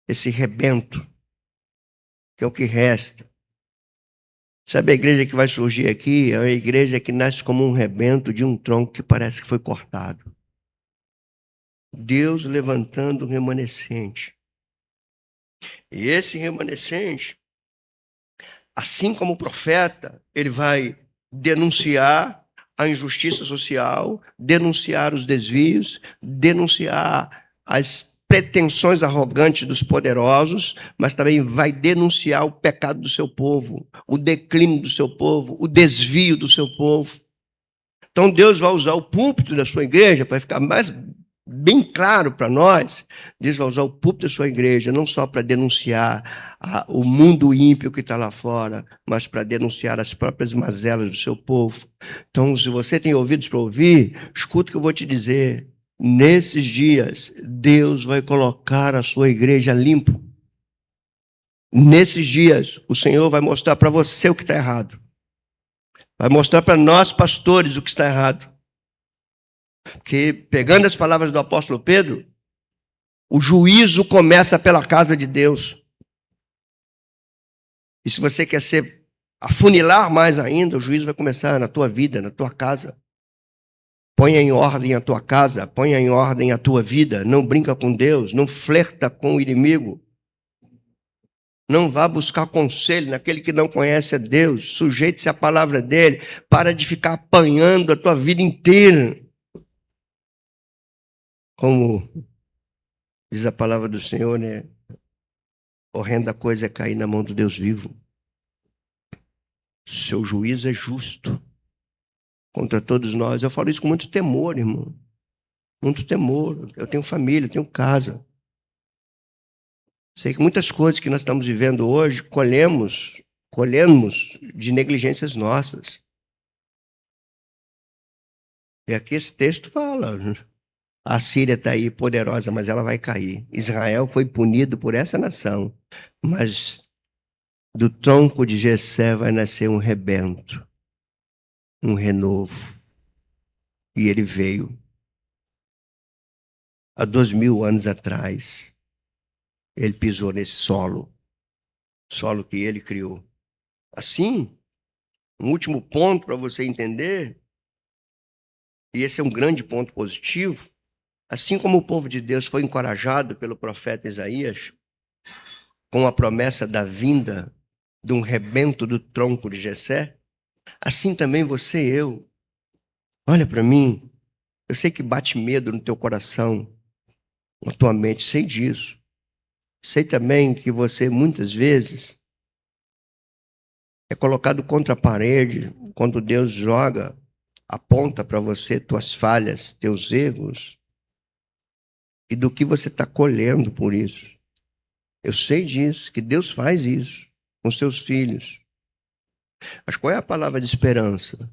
esse rebento, que é o que resta. Sabe a igreja que vai surgir aqui? É uma igreja que nasce como um rebento de um tronco que parece que foi cortado. Deus levantando um remanescente. E esse remanescente, assim como o profeta, ele vai denunciar a injustiça social, denunciar os desvios, denunciar as pretensões arrogantes dos poderosos, mas também vai denunciar o pecado do seu povo, o declínio do seu povo, o desvio do seu povo. Então Deus vai usar o púlpito da sua igreja para ficar mais bem claro para nós. Deus vai usar o púlpito da sua igreja não só para denunciar o mundo ímpio que está lá fora, mas para denunciar as próprias mazelas do seu povo. Então, se você tem ouvidos para ouvir, escuta o que eu vou te dizer. Nesses dias, Deus vai colocar a sua igreja limpo. Nesses dias, o Senhor vai mostrar para você o que está errado. Vai mostrar para nós, pastores, o que está errado. Porque, pegando as palavras do apóstolo Pedro, o juízo começa pela casa de Deus. E se você quer afunilar mais ainda, o juízo vai começar na tua vida, na tua casa. Ponha em ordem a tua casa, ponha em ordem a tua vida. Não brinca com Deus, não flerta com o inimigo. Não vá buscar conselho naquele que não conhece a Deus. Sujeite-se à palavra dele. Para de ficar apanhando a tua vida inteira. Como diz a palavra do Senhor, né? Horrenda coisa é cair na mão do Deus vivo. Seu juízo é justo contra todos nós. Eu falo isso com muito temor, irmão. Muito temor. Eu tenho família, eu tenho casa. Sei que muitas coisas que nós estamos vivendo hoje, colhemos de negligências nossas. E aqui esse texto fala, a Síria está aí poderosa, mas ela vai cair. Israel foi punido por essa nação, mas do tronco de Jessé vai nascer um rebento, um renovo. E ele veio há 2000 anos atrás. Ele pisou nesse solo que ele criou. Assim, um último ponto para você entender, e esse é um grande ponto positivo, assim como o povo de Deus foi encorajado pelo profeta Isaías, com a promessa da vinda de um rebento do tronco de Jessé, assim também você e eu. Olha para mim, eu sei que bate medo no teu coração, na tua mente, sei disso. Sei também que você, muitas vezes, é colocado contra a parede quando Deus aponta para você tuas falhas, teus erros, e do que você está colhendo por isso. Eu sei disso, que Deus faz isso com seus filhos. Mas qual é a palavra de esperança?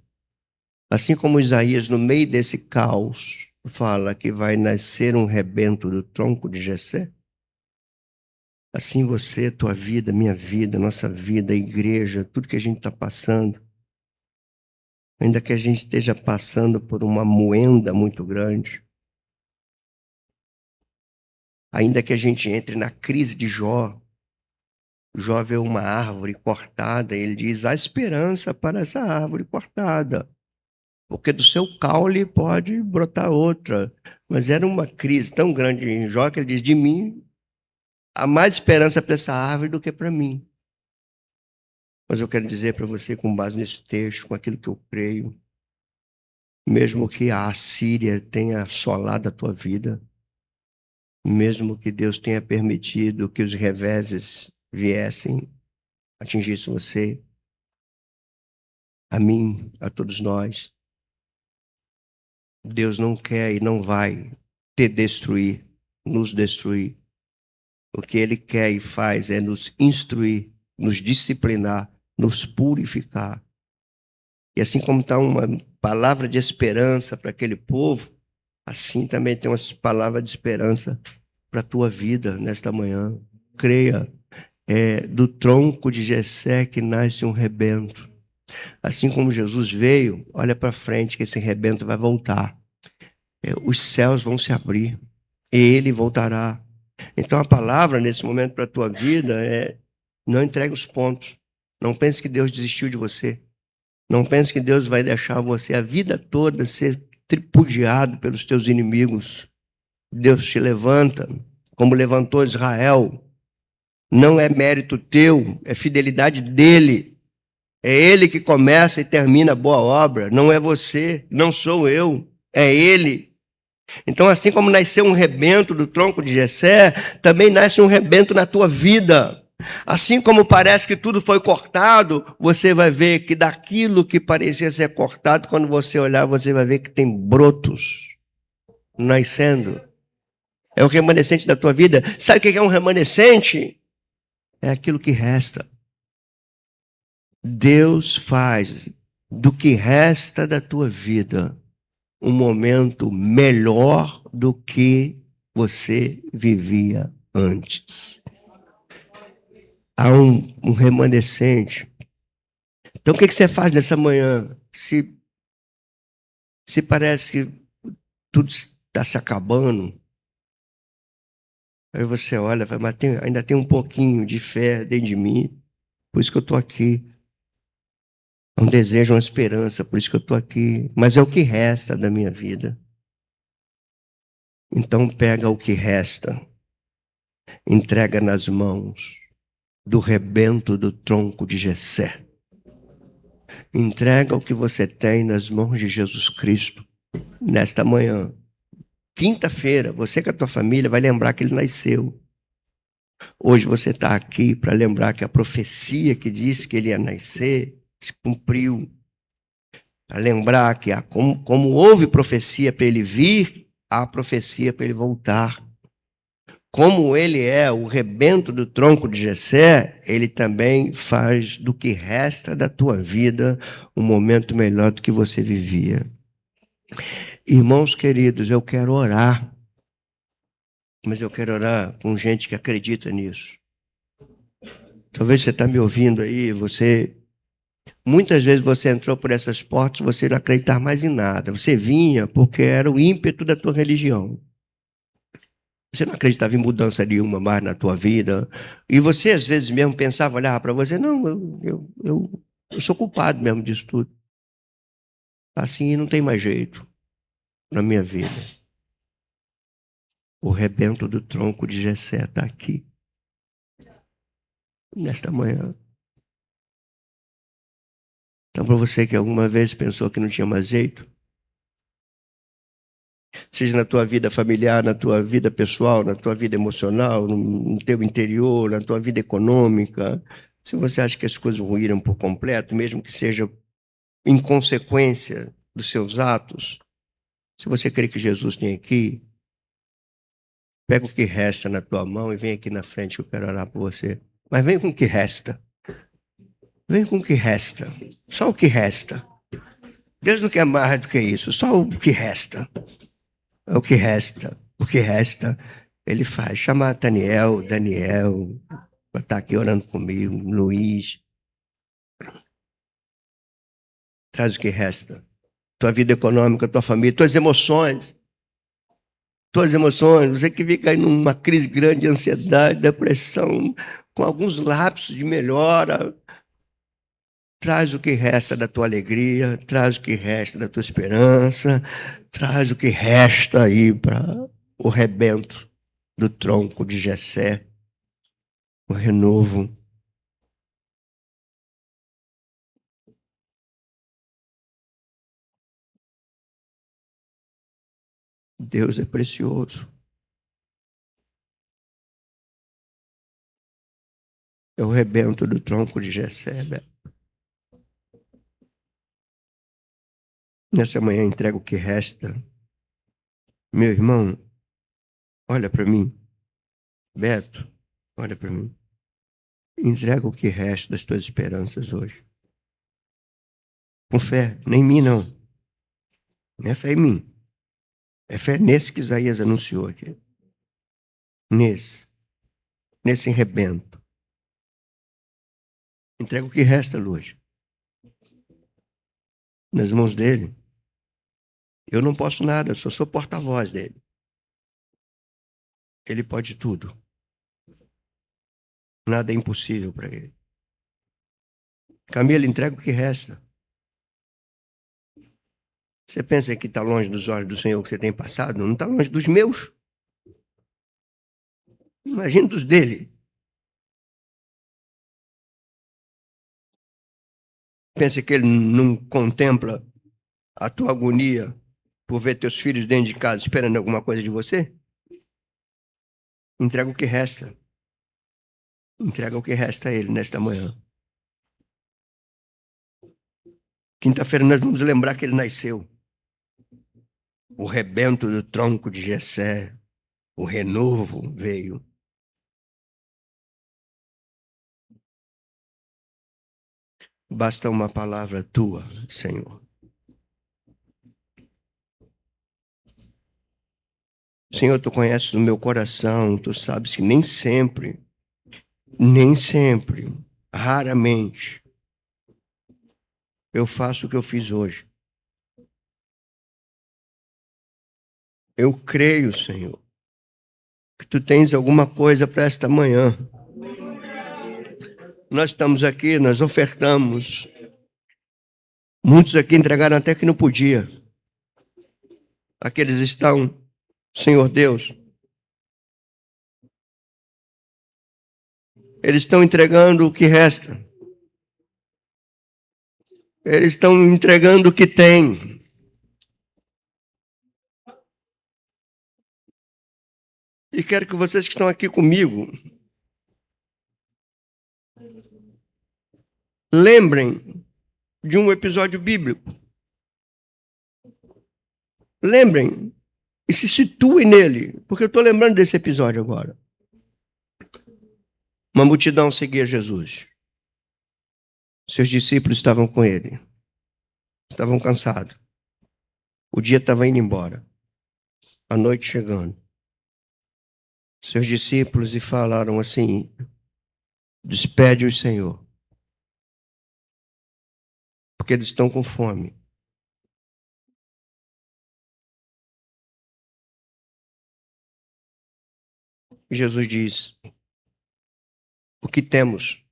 Assim como Isaías, no meio desse caos, fala que vai nascer um rebento do tronco de Jessé, assim você, tua vida, minha vida, nossa vida, a igreja, tudo que a gente está passando, ainda que a gente esteja passando por uma moenda muito grande, ainda que a gente entre na crise de Jó, Jó vê uma árvore cortada, ele diz, há esperança para essa árvore cortada, porque do seu caule pode brotar outra. Mas era uma crise tão grande em Jó que ele diz, de mim, há mais esperança para essa árvore do que para mim. Mas eu quero dizer para você, com base nesse texto, com aquilo que eu creio, mesmo que a Assíria tenha assolado a tua vida, mesmo que Deus tenha permitido que os reveses viessem, atingissem você, a mim, a todos nós, Deus não quer e não vai te destruir, nos destruir. O que Ele quer e faz é nos instruir, nos disciplinar, nos purificar. E assim como está uma palavra de esperança para aquele povo, assim também tem uma palavra de esperança para a tua vida nesta manhã. Creia, do tronco de Jessé que nasce um rebento. Assim como Jesus veio, olha para frente que esse rebento vai voltar. Os céus vão se abrir e ele voltará. Então a palavra nesse momento para a tua vida não entregue os pontos. Não pense que Deus desistiu de você. Não pense que Deus vai deixar você a vida toda ser tripudiado pelos teus inimigos. Deus te levanta, como levantou Israel. Não é mérito teu, é fidelidade dele. É ele que começa e termina a boa obra. Não é você, não sou eu, é ele. Então, assim como nasceu um rebento do tronco de Jessé, também nasce um rebento na tua vida. Assim como parece que tudo foi cortado, você vai ver que daquilo que parecia ser cortado, quando você olhar, você vai ver que tem brotos nascendo. É o remanescente da tua vida. Sabe o que é um remanescente? É aquilo que resta. Deus faz do que resta da tua vida um momento melhor do que você vivia antes. Há um remanescente. Então, o que você faz nessa manhã? Se parece que tudo está se acabando, aí você olha e fala, mas ainda tem um pouquinho de fé dentro de mim, por isso que eu estou aqui. É um desejo, uma esperança, por isso que eu estou aqui. Mas é o que resta da minha vida. Então pega o que resta, entrega nas mãos do rebento do tronco de Jessé. Entrega o que você tem nas mãos de Jesus Cristo nesta manhã. Quinta-feira, você com a tua família vai lembrar que ele nasceu. Hoje você está aqui para lembrar que a profecia que disse que ele ia nascer se cumpriu. Para lembrar que como houve profecia para ele vir, há profecia para ele voltar. Como ele é o rebento do tronco de Jessé, ele também faz do que resta da tua vida um momento melhor do que você vivia. Irmãos queridos, eu quero orar, mas eu quero orar com gente que acredita nisso. Talvez você está me ouvindo aí, muitas vezes você entrou por essas portas, você não acreditar mais em nada. Você vinha porque era o ímpeto da tua religião. Você não acreditava em mudança nenhuma mais na tua vida. E você, às vezes, mesmo pensava, olhar para você, não, eu sou culpado mesmo disso tudo. Assim não tem mais jeito na minha vida. O rebento do tronco de Jessé está aqui, nesta manhã. Então, para você que alguma vez pensou que não tinha mais jeito, seja na tua vida familiar, na tua vida pessoal, na tua vida emocional, no teu interior, na tua vida econômica, se você acha que as coisas ruíram por completo, mesmo que seja em consequência dos seus atos, se você crê que Jesus tem aqui, pega o que resta na tua mão e vem aqui na frente que eu quero orar por você. Mas vem com o que resta. Vem com o que resta. Só o que resta. Deus não quer mais do que isso, só o que resta. É o que resta. O que resta, ele faz. Chama Daniel, para estar aqui orando comigo, Luiz. Traz o que resta. Tua vida econômica, tua família, tuas emoções. Tuas emoções, você que fica aí numa crise grande de ansiedade, depressão, com alguns lapsos de melhora. Traz o que resta da tua alegria, traz o que resta da tua esperança, traz o que resta aí para o rebento do tronco de Jessé, o renovo. Deus é precioso. É o rebento do tronco de Jessé. Nessa manhã entrega o que resta. Meu irmão, olha para mim. Beto, olha para mim. Entrega o que resta das tuas esperanças hoje. Com fé, nem em mim não. Não é fé em mim. É fé nesse que Isaías anunciou aqui. Nesse rebento. Entrega o que resta, Luz, nas mãos dele. Eu não posso nada, eu só sou porta-voz dele. Ele pode tudo. Nada é impossível para ele. Camila, entrega o que resta. Você pensa que está longe dos olhos do Senhor que você tem passado? Não está longe dos meus. Imagina dos dele. Pensa que ele não contempla a tua agonia por ver teus filhos dentro de casa esperando alguma coisa de você? Entrega o que resta. Entrega o que resta a ele nesta manhã. Quinta-feira nós vamos lembrar que ele nasceu. O rebento do tronco de Jessé, o renovo veio. Basta uma palavra tua, Senhor. Senhor, tu conheces o meu coração, tu sabes que nem sempre, raramente, eu faço o que eu fiz hoje. Eu creio, Senhor, que tu tens alguma coisa para esta manhã. Nós estamos aqui, nós ofertamos. Muitos aqui entregaram até que não podia. Aqueles estão, Senhor Deus, eles estão entregando o que resta. Eles estão entregando o que tem. E quero que vocês que estão aqui comigo lembrem de um episódio bíblico. Lembrem e se situem nele, porque eu estou lembrando desse episódio agora. Uma multidão seguia Jesus. Seus discípulos estavam com ele. Estavam cansados. O dia estava indo embora. A noite chegando. Seus discípulos e falaram assim: despede o Senhor, porque eles estão com fome. Jesus diz: o que temos?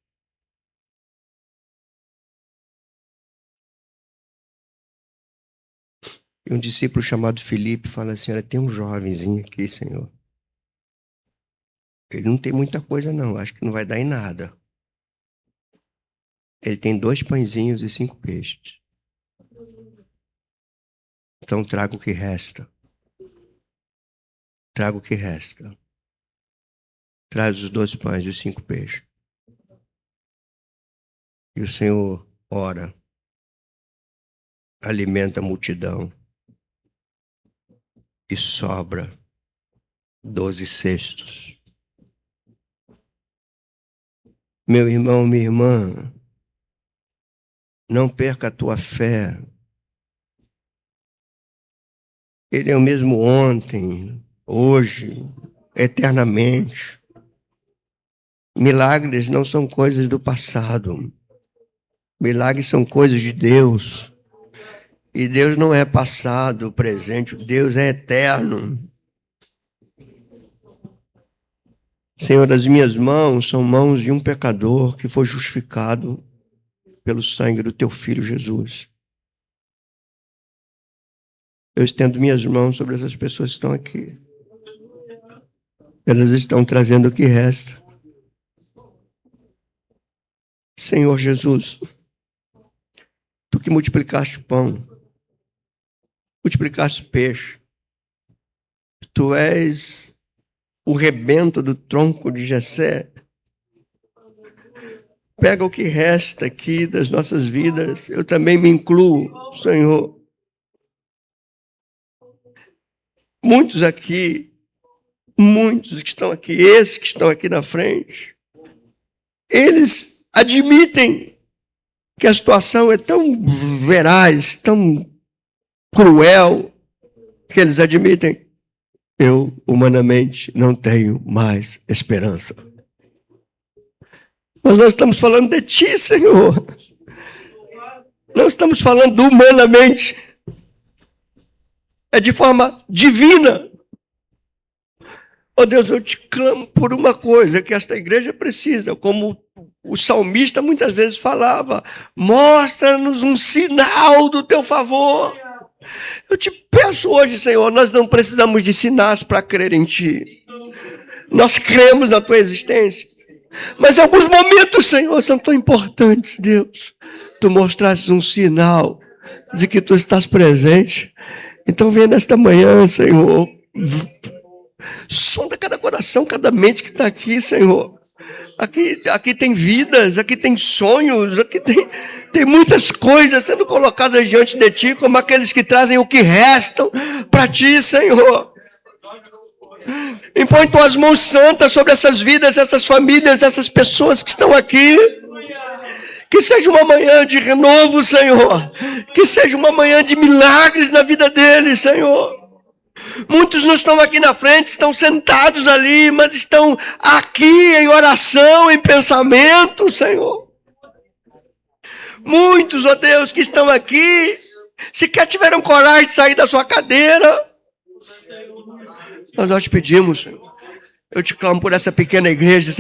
E um discípulo chamado Filipe fala assim: olha, tem um jovenzinho aqui, Senhor. Ele não tem muita coisa não, acho que não vai dar em nada. Ele tem 2 pãezinhos e 5 peixes. Então traga o que resta. Traga o que resta. Traz os 2 pães e os 5 peixes. E o Senhor ora. Alimenta a multidão. E sobra 12 cestos. Meu irmão, minha irmã, não perca a tua fé. Ele é o mesmo ontem, hoje, eternamente. Milagres não são coisas do passado. Milagres são coisas de Deus. E Deus não é passado, presente. Deus é eterno. Senhor, as minhas mãos são mãos de um pecador que foi justificado pelo sangue do teu Filho Jesus. Eu estendo minhas mãos sobre essas pessoas que estão aqui. Elas estão trazendo o que resta. Senhor Jesus, tu que multiplicaste pão, multiplicaste peixe, tu és o rebento do tronco de Jessé. Pega o que resta aqui das nossas vidas, eu também me incluo, Senhor. Muitos que estão aqui, esses que estão aqui na frente, eles admitem que a situação é tão veraz, tão cruel, que eles admitem: eu, humanamente, não tenho mais esperança. Mas nós estamos falando de ti, Senhor. Não estamos falando humanamente. É de forma divina. Ó Deus, eu te clamo por uma coisa que esta igreja precisa, como o salmista muitas vezes falava: mostra-nos um sinal do teu favor. Eu te peço hoje, Senhor, nós não precisamos de sinais para crer em ti. Nós cremos na tua existência. Mas em alguns momentos, Senhor, são tão importantes, Deus. Tu mostrasses um sinal de que tu estás presente. Então vem nesta manhã, Senhor. Sonda cada coração, cada mente que está aqui, Senhor. Aqui tem vidas, aqui tem sonhos, aqui tem muitas coisas sendo colocadas diante de ti, como aqueles que trazem o que restam para ti, Senhor. Impõe tuas mãos santas sobre essas vidas, essas famílias, essas pessoas que estão aqui. Que seja uma manhã de renovo, Senhor. Que seja uma manhã de milagres na vida deles, Senhor. Muitos não estão aqui na frente, estão sentados ali, mas estão aqui em oração, em pensamento, Senhor. Muitos, ó Deus, que estão aqui, sequer tiveram coragem de sair da sua cadeira. Mas nós te pedimos, Senhor. Eu te clamo por essa pequena igreja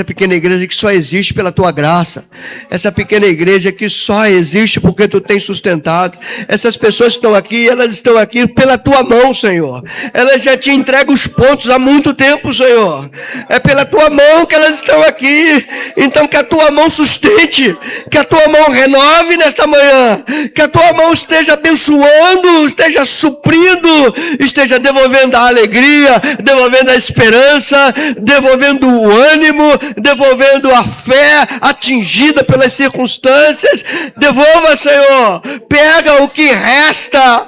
que só existe pela tua graça. Essa pequena igreja que só existe porque tu tens sustentado. Essas pessoas que estão aqui, elas estão aqui pela tua mão, Senhor. Elas já te entregam os pontos há muito tempo, Senhor. É pela tua mão que elas estão aqui. Então que a tua mão sustente, que a tua mão renove nesta manhã, que a tua mão esteja abençoando, esteja suprindo, esteja devolvendo a alegria, devolvendo a esperança, devolvendo o ânimo, devolvendo a fé atingida pelas circunstâncias. Devolva, Senhor. Pega o que resta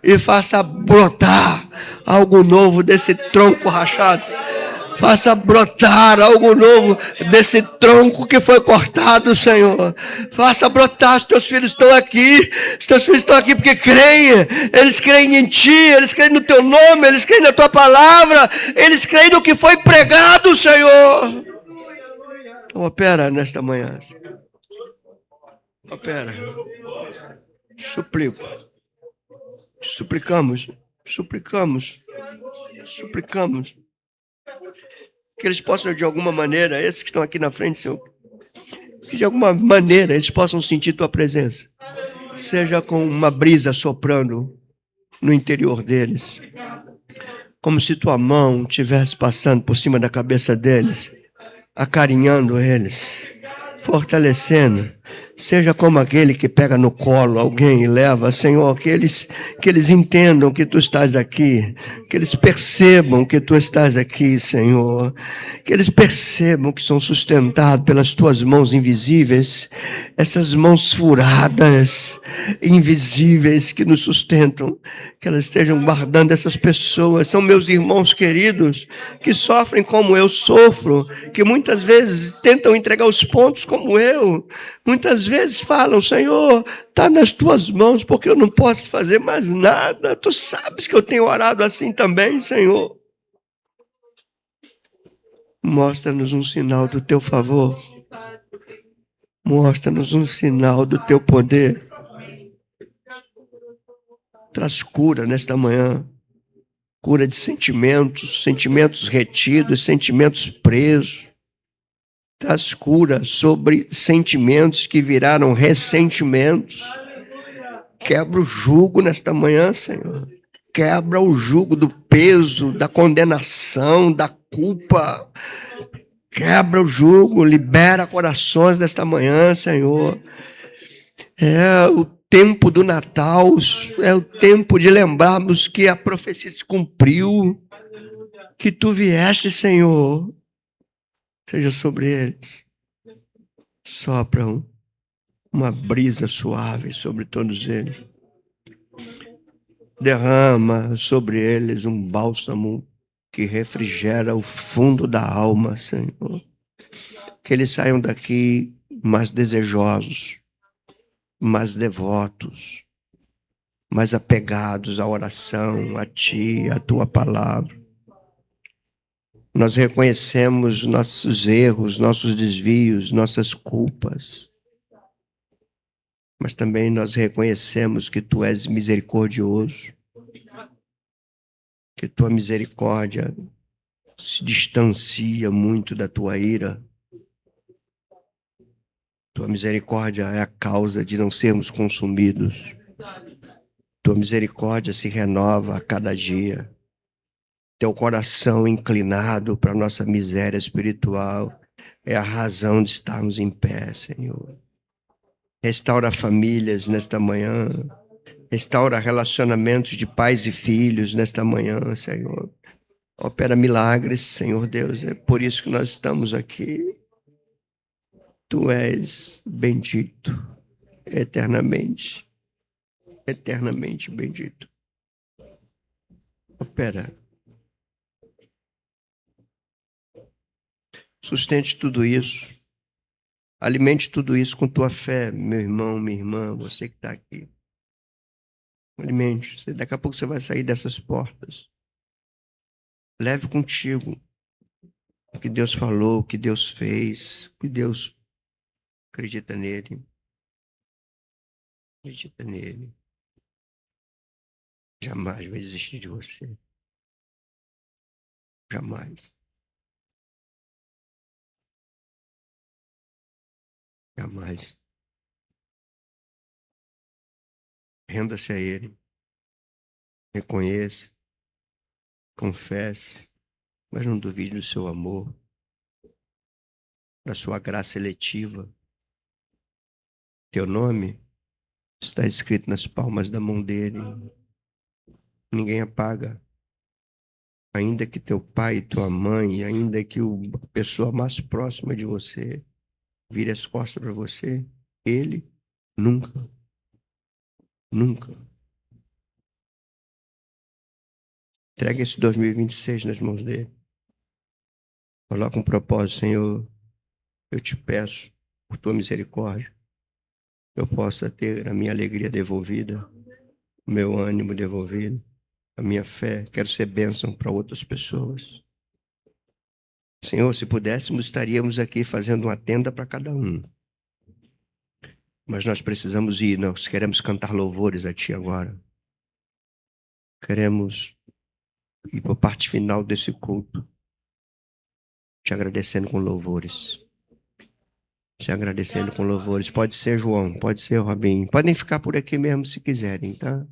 e faça brotar algo novo desse tronco rachado. Faça brotar algo novo desse tronco que foi cortado, Senhor. Faça brotar. Os teus filhos estão aqui. Os teus filhos estão aqui porque creem. Eles creem em ti. Eles creem no teu nome. Eles creem na tua palavra. Eles creem no que foi pregado, Senhor. Então opera nesta manhã. Opera. Suplico. Te suplicamos. Suplicamos. Suplicamos. Que eles possam, de alguma maneira, esses que estão aqui na frente, Senhor, que de alguma maneira eles possam sentir tua presença. Seja com uma brisa soprando no interior deles. Como se tua mão estivesse passando por cima da cabeça deles, acarinhando eles, fortalecendo. Seja como aquele que pega no colo alguém e leva, Senhor, que eles entendam que tu estás aqui, que eles percebam que tu estás aqui, Senhor, que eles percebam que são sustentados pelas tuas mãos invisíveis, essas mãos furadas, invisíveis que nos sustentam, que elas estejam guardando essas pessoas. São meus irmãos queridos que sofrem como eu sofro, que muitas vezes tentam entregar os pontos como eu. Muitas vezes falam: Senhor, está nas tuas mãos, porque eu não posso fazer mais nada. Tu sabes que eu tenho orado assim também, Senhor. Mostra-nos um sinal do teu favor. Mostra-nos um sinal do teu poder. Traz cura nesta manhã. Cura de sentimentos retidos, sentimentos presos. Traz cura sobre sentimentos que viraram ressentimentos. Quebra o jugo nesta manhã, Senhor. Quebra o jugo do peso, da condenação, da culpa. Quebra o jugo, libera corações nesta manhã, Senhor. É o tempo do Natal, é o tempo de lembrarmos que a profecia se cumpriu, que tu vieste, Senhor. Seja sobre eles. Sopra uma brisa suave sobre todos eles. Derrama sobre eles um bálsamo que refrigera o fundo da alma, Senhor. Que eles saiam daqui mais desejosos mais devotos, mais apegados à oração, a Ti, à Tua palavra. Nós reconhecemos nossos erros, nossos desvios, nossas culpas, mas também nós reconhecemos que Tu és misericordioso, que Tua misericórdia se distancia muito da Tua ira. Tua misericórdia é a causa de não sermos consumidos. Tua misericórdia se renova a cada dia. Teu coração inclinado para a nossa miséria espiritual é a razão de estarmos em pé, Senhor. Restaura famílias nesta manhã. Restaura relacionamentos de pais e filhos nesta manhã, Senhor. Opera milagres, Senhor Deus. É por isso que nós estamos aqui. Tu és bendito eternamente. Eternamente bendito. Opera. Sustente tudo isso. Alimente tudo isso com tua fé, meu irmão, minha irmã, você que está aqui. Alimente. Daqui a pouco você vai sair dessas portas. Leve contigo o que Deus falou, o que Deus fez, o que Deus acredita nele. Acredita nele. Jamais vai desistir de você. Jamais. Jamais. Renda-se a ele. Reconheça. Confesse. Mas não duvide do seu amor. Da sua graça eletiva. Teu nome está escrito nas palmas da mão dele. Ninguém apaga. Ainda que teu pai, tua mãe, ainda que a pessoa mais próxima de você vire as costas para você, ele nunca, nunca. Entrega esse 2026 nas mãos dele. Coloca um propósito, Senhor. Eu te peço, por tua misericórdia, eu possa ter a minha alegria devolvida, o meu ânimo devolvido, a minha fé. Quero ser bênção para outras pessoas. Senhor, se pudéssemos, estaríamos aqui fazendo uma tenda para cada um. Mas nós precisamos ir, nós queremos cantar louvores a Ti agora. Queremos ir para a parte final desse culto, te agradecendo com louvores. Te agradecendo com louvores. Pode ser, João, pode ser, Robinho. Podem ficar por aqui mesmo se quiserem, tá?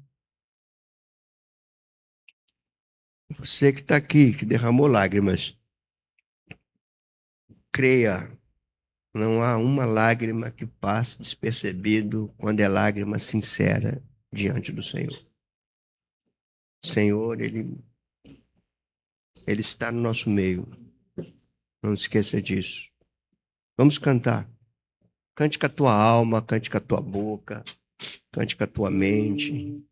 Você que está aqui, que derramou lágrimas, creia, não há uma lágrima que passe despercebido quando é lágrima sincera diante do Senhor. O Senhor, Ele está no nosso meio. Não esqueça disso. Vamos cantar. Cante com a tua alma, cante com a tua boca, cante com a tua mente.